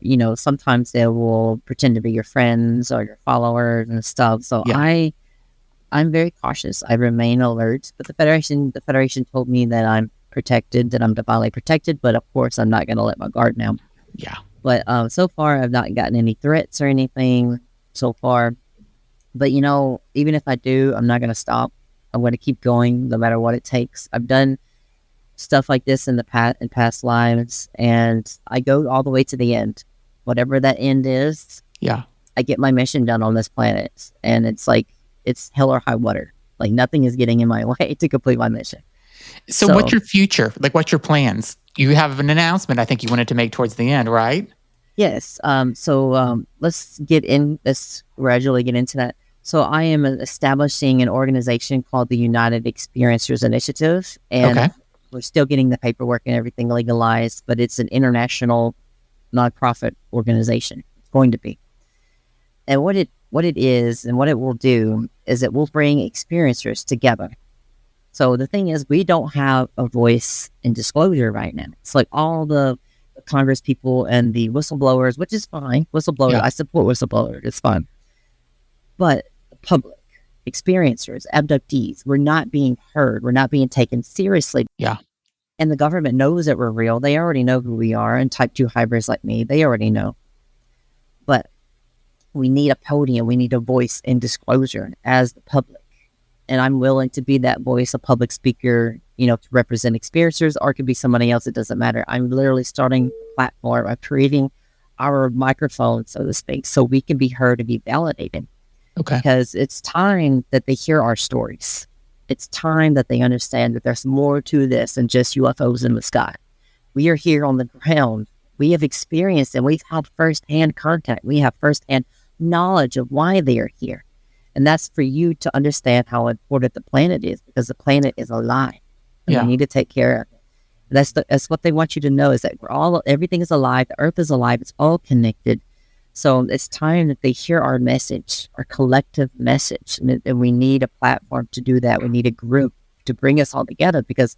You know, sometimes they will pretend to be your friends or your followers and stuff. So I'm very cautious. I remain alert. But the Federation told me that I'm protected, that I'm divinely protected. But of course, I'm not going to let my guard down. Yeah. But so far, I've not gotten any threats or anything so far. But you know, even if I do, I'm not going to stop. I'm going to keep going no matter what it takes. I've done stuff like this in past lives, and I go all the way to the end, whatever that end is. I get my mission done on this planet, and it's like it's hell or high water. Like nothing is getting in my way to complete my mission. So what's your future? Like, what's your plans? You have an announcement I think you wanted to make towards the end, right? Yes. Let's gradually get into that. So I am establishing an organization called the United Experiencers Initiative, and we're still getting the paperwork and everything legalized, but it's an international nonprofit organization. It's going to be. And what it is and what it will do is it will bring experiencers together. So the thing is, we don't have a voice in disclosure right now. It's like all the Congress people and the whistleblowers, which is fine. Whistleblowers, I support whistleblowers. It's fine. But the public, experiencers, abductees, we're not being heard. We're not being taken seriously. Yeah. And the government knows that we're real. They already know who we are. And type 2 hybrids like me, they already know. But we need a podium. We need a voice in disclosure as the public. And I'm willing to be that voice, a public speaker, you know, to represent experiencers, or it could be somebody else. It doesn't matter. I'm literally starting a platform of creating our microphone, so to speak, so we can be heard and be validated. Okay. Because it's time that they hear our stories. It's time that they understand that there's more to this than just UFOs in the sky. We are here on the ground. We have experienced and we've had firsthand contact. We have firsthand knowledge of why they are here. And that's for you to understand how important the planet is, because the planet is alive. And we need to take care of it. That's what they want you to know, is that everything is alive. The earth is alive. It's all connected. So it's time that they hear our message, our collective message. And we need a platform to do that. We need a group to bring us all together, because,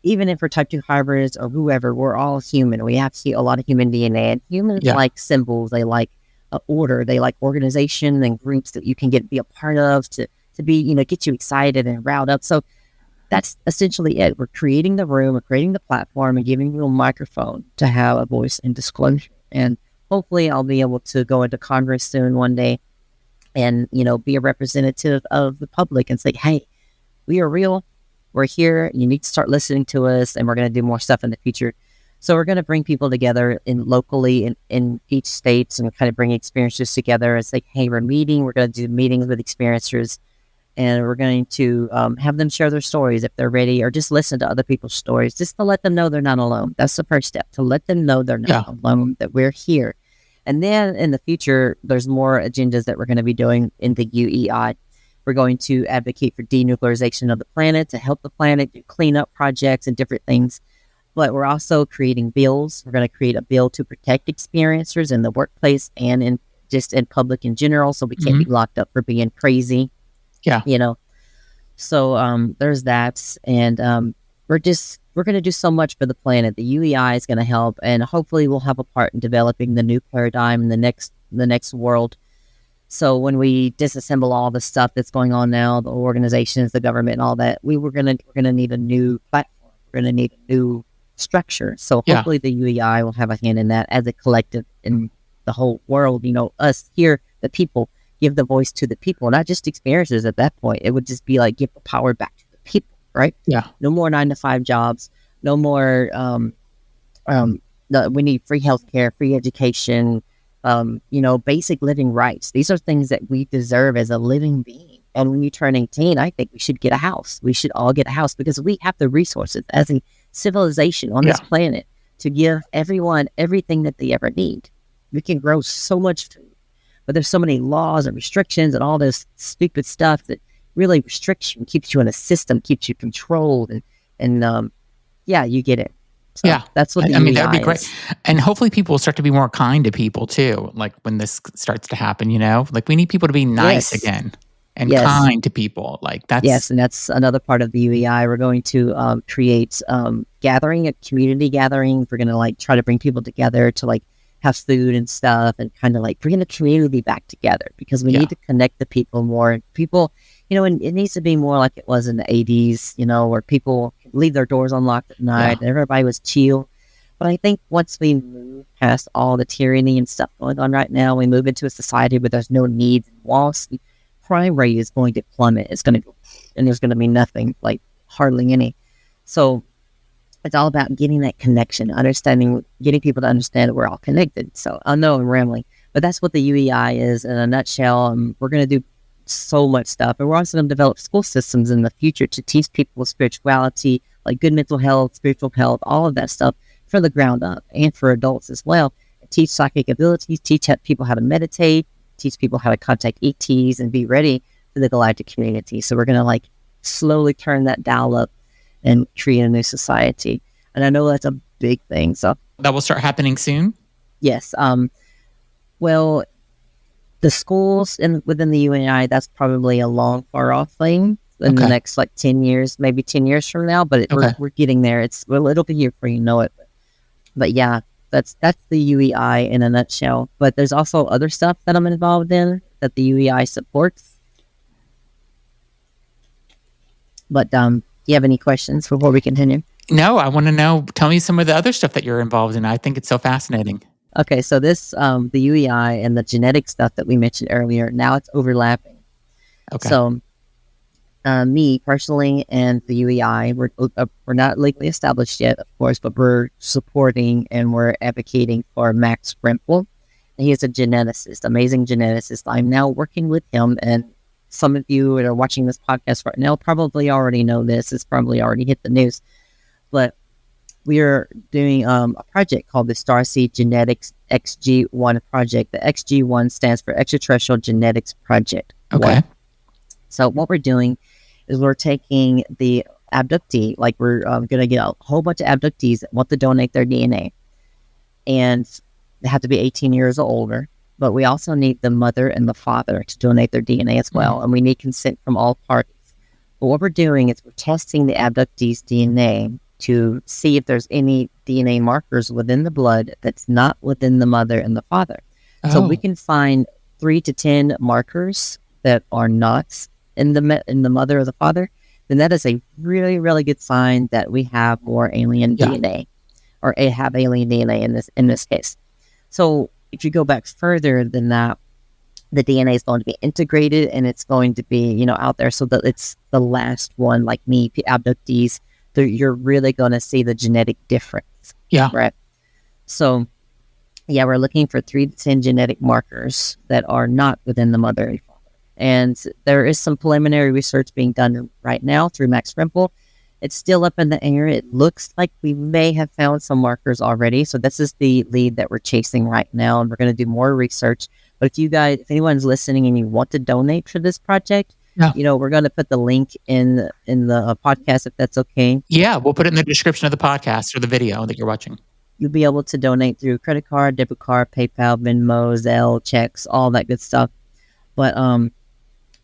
even if we're type 2 hybrids or whoever, we're all human. We have a lot of human DNA, and humans like symbols. They like order. They like organization and groups that you can be a part of to be, get you excited and riled up. So that's essentially it. We're creating the room, we're creating the platform, and giving you a microphone to have a voice and disclosure. And hopefully I'll be able to go into Congress soon one day and, be a representative of the public and say, hey, we are real. We're here. You need to start listening to us, and we're going to do more stuff in the future. So we're going to bring people together locally in each state and kind of bring experiences together and say, hey, we're going to do meetings with experiencers, and we're going to have them share their stories if they're ready, or just listen to other people's stories, just to let them know they're not alone. That's the first step, to let them know they're not alone, that we're here. And then in the future, there's more agendas that we're going to be doing in the UEI. We're going to advocate for denuclearization of the planet, to help the planet, do cleanup projects and different things. But we're also creating bills. We're going to create a bill to protect experiencers in the workplace and in public in general, so we can't be locked up for being crazy. Yeah. So there's that. And we're going to do so much for the planet. The UEI is going to help, and hopefully we'll have a part in developing the new paradigm in the next world. So when we disassemble all the stuff that's going on now, the organizations, the government, and all that, we're gonna need a new platform. We're gonna need a new structure. So hopefully the UEI will have a hand in that as a collective in the whole world. Us here, the people, give the voice to the people, not just experiencers. At that point, it would just be like, give the power back to the people, right? Yeah. No more 9-to-5 jobs. No more. We need free healthcare, free education. Basic living rights. These are things that we deserve as a living being. And when you turn 18, I think we should get a house. We should all get a house, because we have the resources as a civilization on this planet to give everyone everything that they ever need. We can grow so much food, but there's so many laws and restrictions and all this stupid stuff that really restricts you and keeps you in a system, keeps you controlled. And you get it. So that's what I mean, that would be great. And hopefully people will start to be more kind to people too. Like when this starts to happen, like we need people to be nice again and kind to people. Like that's. Yes. And that's another part of the UEI. We're going to create community gatherings. We're going to try to bring people together to have food and stuff, and kind of bring the community back together, because we need to connect the people more. People, and it needs to be more like it was in the 80s, where people leave their doors unlocked at night and everybody was chill. But I think once we move past all the tyranny and stuff going on right now, we move into a society where there's no needs and wants. Crime rate is going to plummet. It's going to go, and there's going to be nothing, hardly any. So it's all about getting that connection, getting people to understand that we're all connected. So I know I'm rambling, but that's what the UEI is in a nutshell. We're going to do so much stuff, and we're also going to develop school systems in the future to teach people spirituality, like good mental health, spiritual health, all of that stuff from the ground up, and for adults as well. Teach psychic abilities, teach people how to meditate, teach people how to contact ETs, and be ready for the galactic community. So we're going to slowly turn that dial up and create a new society. And I know that's a big thing. So that will start happening soon. Yes. Well, the schools within the UNI, that's probably a long, far off thing in the next 10 years, maybe 10 years from now. But we're getting there. It'll be here before you know it. But yeah, that's the UEI in a nutshell. But there's also other stuff that I'm involved in that the UEI supports. But do you have any questions before we continue? No, I want to know. Tell me some of the other stuff that you're involved in. I think it's so fascinating. Okay, so this, the UEI and the genetic stuff that we mentioned earlier, now it's overlapping. Okay. So Me personally and the UEI, we're not legally established yet, of course, but we're supporting and we're advocating for Max Rempel. He is a geneticist, amazing geneticist. I'm now working with him, and some of you that are watching this podcast right now probably already know this. It's probably already hit the news, but we are doing a project called the STAR-C Genetics XG1 Project. The XG1 stands for Extraterrestrial Genetics Project. Okay. 1. So what we're doing is we're taking the abductee, like we're going to get a whole bunch of abductees that want to donate their DNA, and they have to be 18 years or older. But we also need the mother and the father to donate their DNA as well, and we need consent from all parties. But what we're doing is we're testing the abductees' DNA to see if there's any DNA markers within the blood that's not within the mother and the father. So we can find 3 to 10 markers that are not in the mother or the father, then that is a really, really good sign that we have more alien DNA, or have alien DNA in this case. So if you go back further than that, the DNA is going to be integrated and it's going to be, out there, so that it's the last one, like me, abductees, you're really going to see the genetic difference. Yeah. Right. So, yeah, we're looking for 3 to 10 genetic markers that are not within the mother and father. And there is some preliminary research being done right now through Max Rempel. It's still up in the air. It looks like we may have found some markers already. So this is the lead that we're chasing right now, and we're going to do more research. But if anyone's listening and you want to donate for this project, we're going to put the link in the podcast, if that's okay. Yeah, we'll put it in the description of the podcast or the video that you're watching. You'll be able to donate through credit card, debit card, PayPal, Venmo, Zelle, checks, all that good stuff. But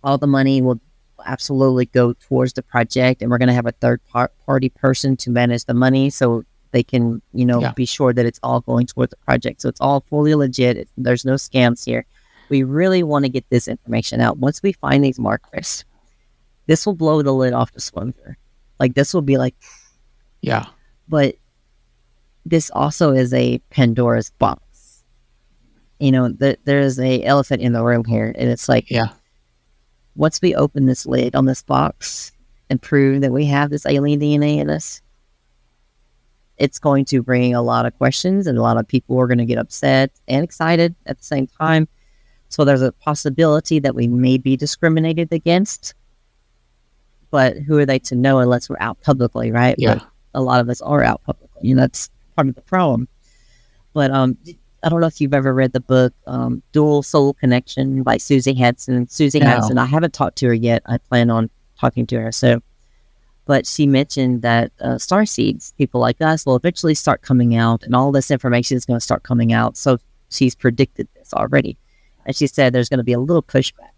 all the money will absolutely go towards the project, and we're going to have a third party person to manage the money, so they can, be sure that it's all going towards the project. So it's all fully legit. There's no scams here. We really want to get this information out. Once we find these markers, this will blow the lid off the smoker. Like, this will be like, yeah. But this also is a Pandora's box. There's a elephant in the room here, and it's like, once we open this lid on this box and prove that we have this alien DNA in us, it's going to bring a lot of questions, and a lot of people are going to get upset and excited at the same time. So there's a possibility that we may be discriminated against, but who are they to know unless we're out publicly, right? Yeah. But a lot of us are out publicly, and that's part of the problem. But I don't know if you've ever read the book Dual Soul Connection by Susie Hansen. Hansen, I haven't talked to her yet. I plan on talking to her. But she mentioned that starseeds, people like us, will eventually start coming out, and all this information is going to start coming out. So she's predicted this already. And she said there's going to be a little pushback.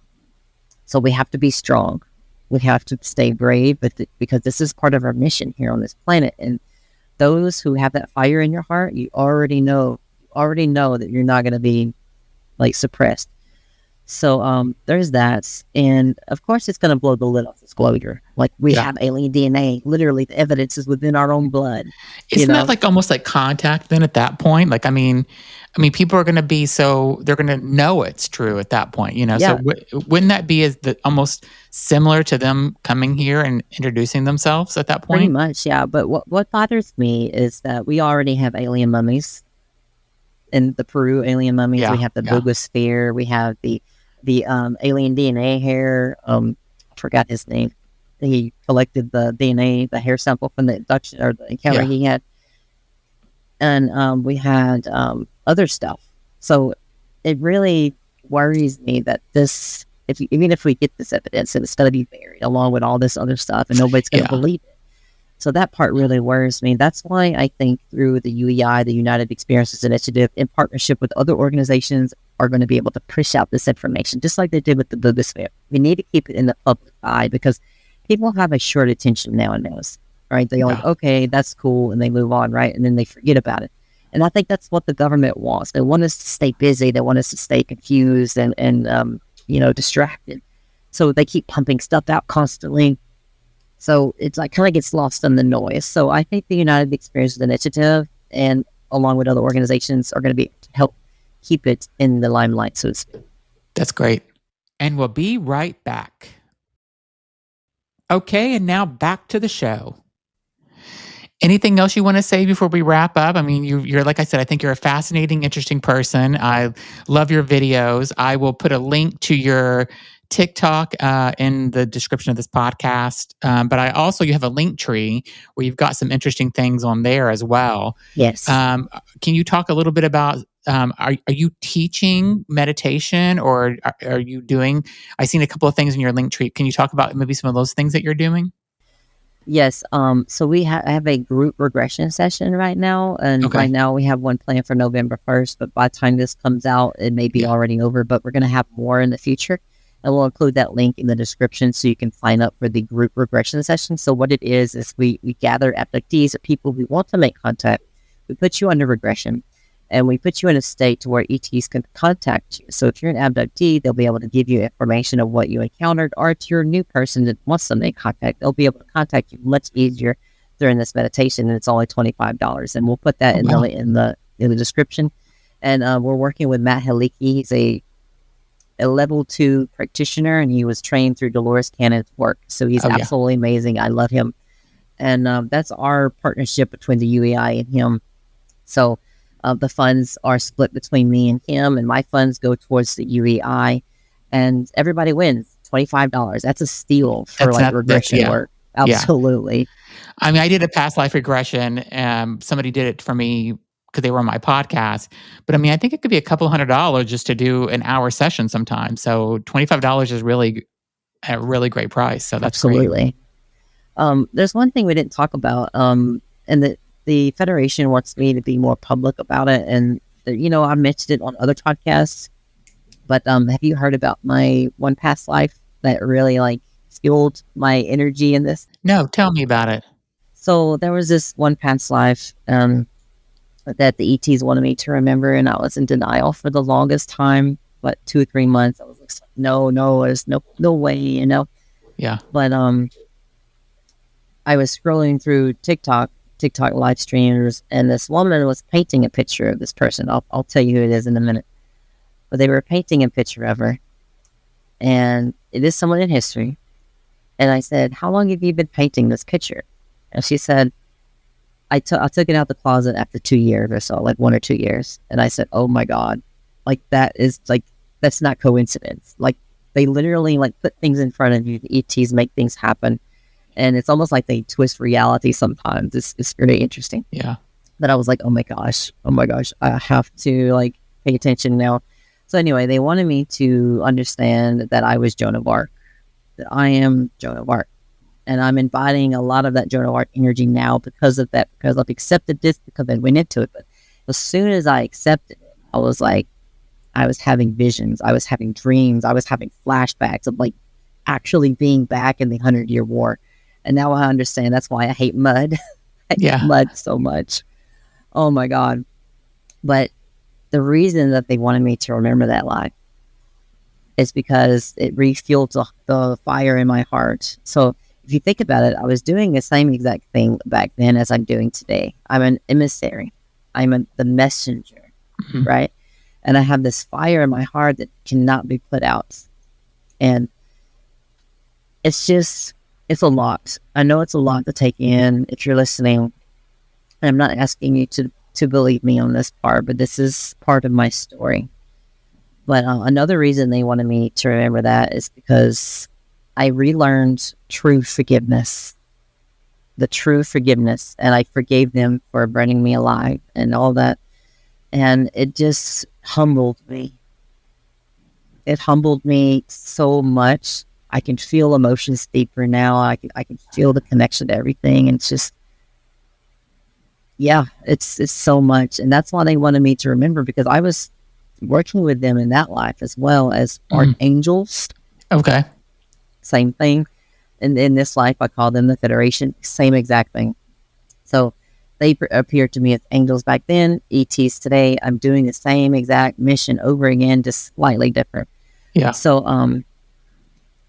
So we have to be strong. We have to stay brave, because this is part of our mission here on this planet. And those who have that fire in your heart, you already know that you're not going to be suppressed. So there's that, and of course it's going to blow the lid off disclosure. We have alien DNA. Literally, the evidence is within our own blood. Isn't that almost like contact then at that point? I mean, people are going to be they're going to know it's true at that point. So wouldn't that be almost similar to them coming here and introducing themselves at that point? Pretty much, yeah. But what bothers me is that we already have alien mummies. In the Peru alien mummies, we have the Bogosphere, we have the alien DNA hair. I forgot his name. He collected the DNA, the hair sample from the abduction or the encounter he had, and we had other stuff. So it really worries me that this, even if we get this evidence, and it's going to be buried along with all this other stuff, and nobody's going to believe it. So that part really worries me. That's why I think through the UEI, the United Experiences Initiative, in partnership with other organizations, are going to be able to push out this information, just like they did with the Bogosphere. We need to keep it in the public eye, because people have a short attention nowadays, right? They're like, okay, that's cool, and they move on, right? And then they forget about it. And I think that's what the government wants. They want us to stay busy. They want us to stay confused and distracted. So they keep pumping stuff out constantly. So it's kind of gets lost in the noise. So I think the United Experiences Initiative, and along with other organizations, are going to be able to help keep it in the limelight, so to speak. That's great. And we'll be right back. Okay, and now back to the show. Anything else you want to say before we wrap up? I mean, you're like I said, I think you're a fascinating, interesting person. I love your videos. I will put a link to your TikTok in the description of this podcast. But you have a link tree where you've got some interesting things on there as well. Yes. Can you talk a little bit about? Are you teaching meditation, or are you doing? I've seen a couple of things in your link tree. Can you talk about maybe some of those things that you're doing? Yes. So I have a group regression session right now, and right now we have one planned for November 1st. But by the time this comes out, it may be already over. But we're going to have more in the future, and we'll include that link in the description so you can sign up for the group regression session. So what it is we gather abductees or people who want to make contact. We put you under regression, and we put you in a state to where ETs can contact you. So if you're an abductee, they'll be able to give you information of what you encountered, or if you're a new person that wants to make contact, they'll be able to contact you much easier during this meditation, and it's only $25. And we'll put that in the description. And we're working with Matt Haliki. He's a level 2 practitioner, and he was trained through Dolores Cannon's work. So he's absolutely amazing. I love him. And that's our partnership between the UEI and him. So the funds are split between me and him, and my funds go towards the UEI, and everybody wins $25. That's a steal for regression work. Absolutely. Yeah. I mean, I did a past life regression. Somebody did it for me because they were on my podcast. But I mean, I think it could be a couple $100 just to do an hour session sometimes. So $25 is really a really great price. So that's absolutely great. There's one thing we didn't talk about, and the Federation wants me to be more public about it. And, I mentioned it on other podcasts, but have you heard about my one past life that really fueled my energy in this? No, tell me about it. So there was this one past life that the ETs wanted me to remember, and I was in denial for the longest time, but 2 or 3 months. I was like, no, there's no way, Yeah. But I was scrolling through TikTok live streamers, and this woman was painting a picture of this person. I'll tell you who it is in a minute. But they were painting a picture of her, and it is someone in history. And I said, "How long have you been painting this picture?" And she said, I took it out the closet after 2 years or so, 1 or 2 years. And I said, "Oh my God, that's not coincidence. They literally put things in front of you. The ETs make things happen." And it's almost like they twist reality sometimes. It's really interesting. Yeah. But I was like, oh my gosh, I have to pay attention now. So anyway, they wanted me to understand that I was Joan of Arc, that I am Joan of Arc. And I'm embodying a lot of that Joan of Arc energy now because of that, because I've accepted this, because I went into it. But as soon as I accepted it, I was having visions, I was having dreams, I was having flashbacks of actually being back in the 100-Year War. And now I understand that's why I hate mud. I hate mud so much. Oh my God. But the reason that they wanted me to remember that life is because it refueled the fire in my heart. So if you think about it, I was doing the same exact thing back then as I'm doing today. I'm an emissary. I'm the messenger, right? And I have this fire in my heart that cannot be put out. And it's a lot. I know it's a lot to take in if you're listening. And I'm not asking you to believe me on this part, but this is part of my story. But another reason they wanted me to remember that is because I relearned true forgiveness. The true forgiveness. And I forgave them for burning me alive and all that. And it just humbled me. It humbled me so much. I can feel emotions deeper now. I can feel the connection to everything. And it's just, it's so much. And that's why they wanted me to remember, because I was working with them in that life as well as archangels. Okay. Same thing. And in this life, I call them the Federation. Same exact thing. So they appeared to me as angels back then, ETs today. I'm doing the same exact mission over again, just slightly different. Yeah. So,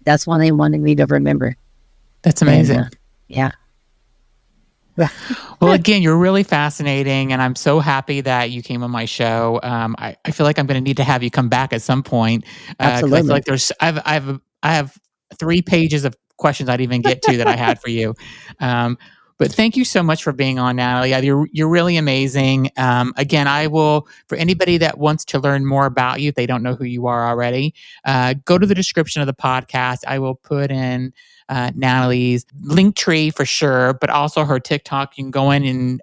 that's why they wanted me to remember. That's amazing. And, yeah. Well, again, you're really fascinating, and I'm so happy that you came on my show. I feel like I'm going to need to have you come back at some point. Absolutely. I feel like I have 3 pages of questions I didn't even get to that I had for you. But thank you so much for being on, Natalie. You're really amazing. Again, I will, for anybody that wants to learn more about you, if they don't know who you are already, go to the description of the podcast. I will put in Natalie's link tree for sure, but also her TikTok. You can go in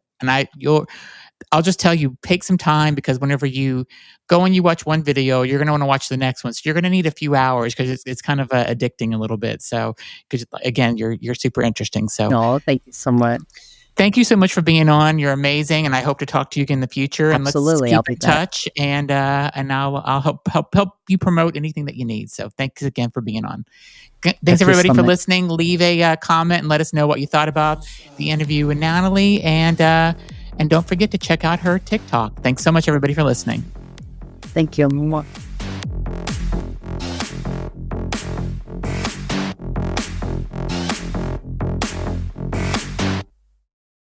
I'll just tell you, take some time, because whenever you go and you watch one video, you're going to want to watch the next one. So you're going to need a few hours, because it's kind of addicting a little bit. So, because again, you're super interesting. So, No, thank you so much. Thank you so much for being on. You're amazing, and I hope to talk to you again in the future. Absolutely, and let's keep in touch. And I'll help you promote anything that you need. So thanks again for being on. Thanks everybody for listening. Leave a comment and let us know what you thought about the interview with Natalie. And don't forget to check out her TikTok. Thanks so much, everybody, for listening. Thank you.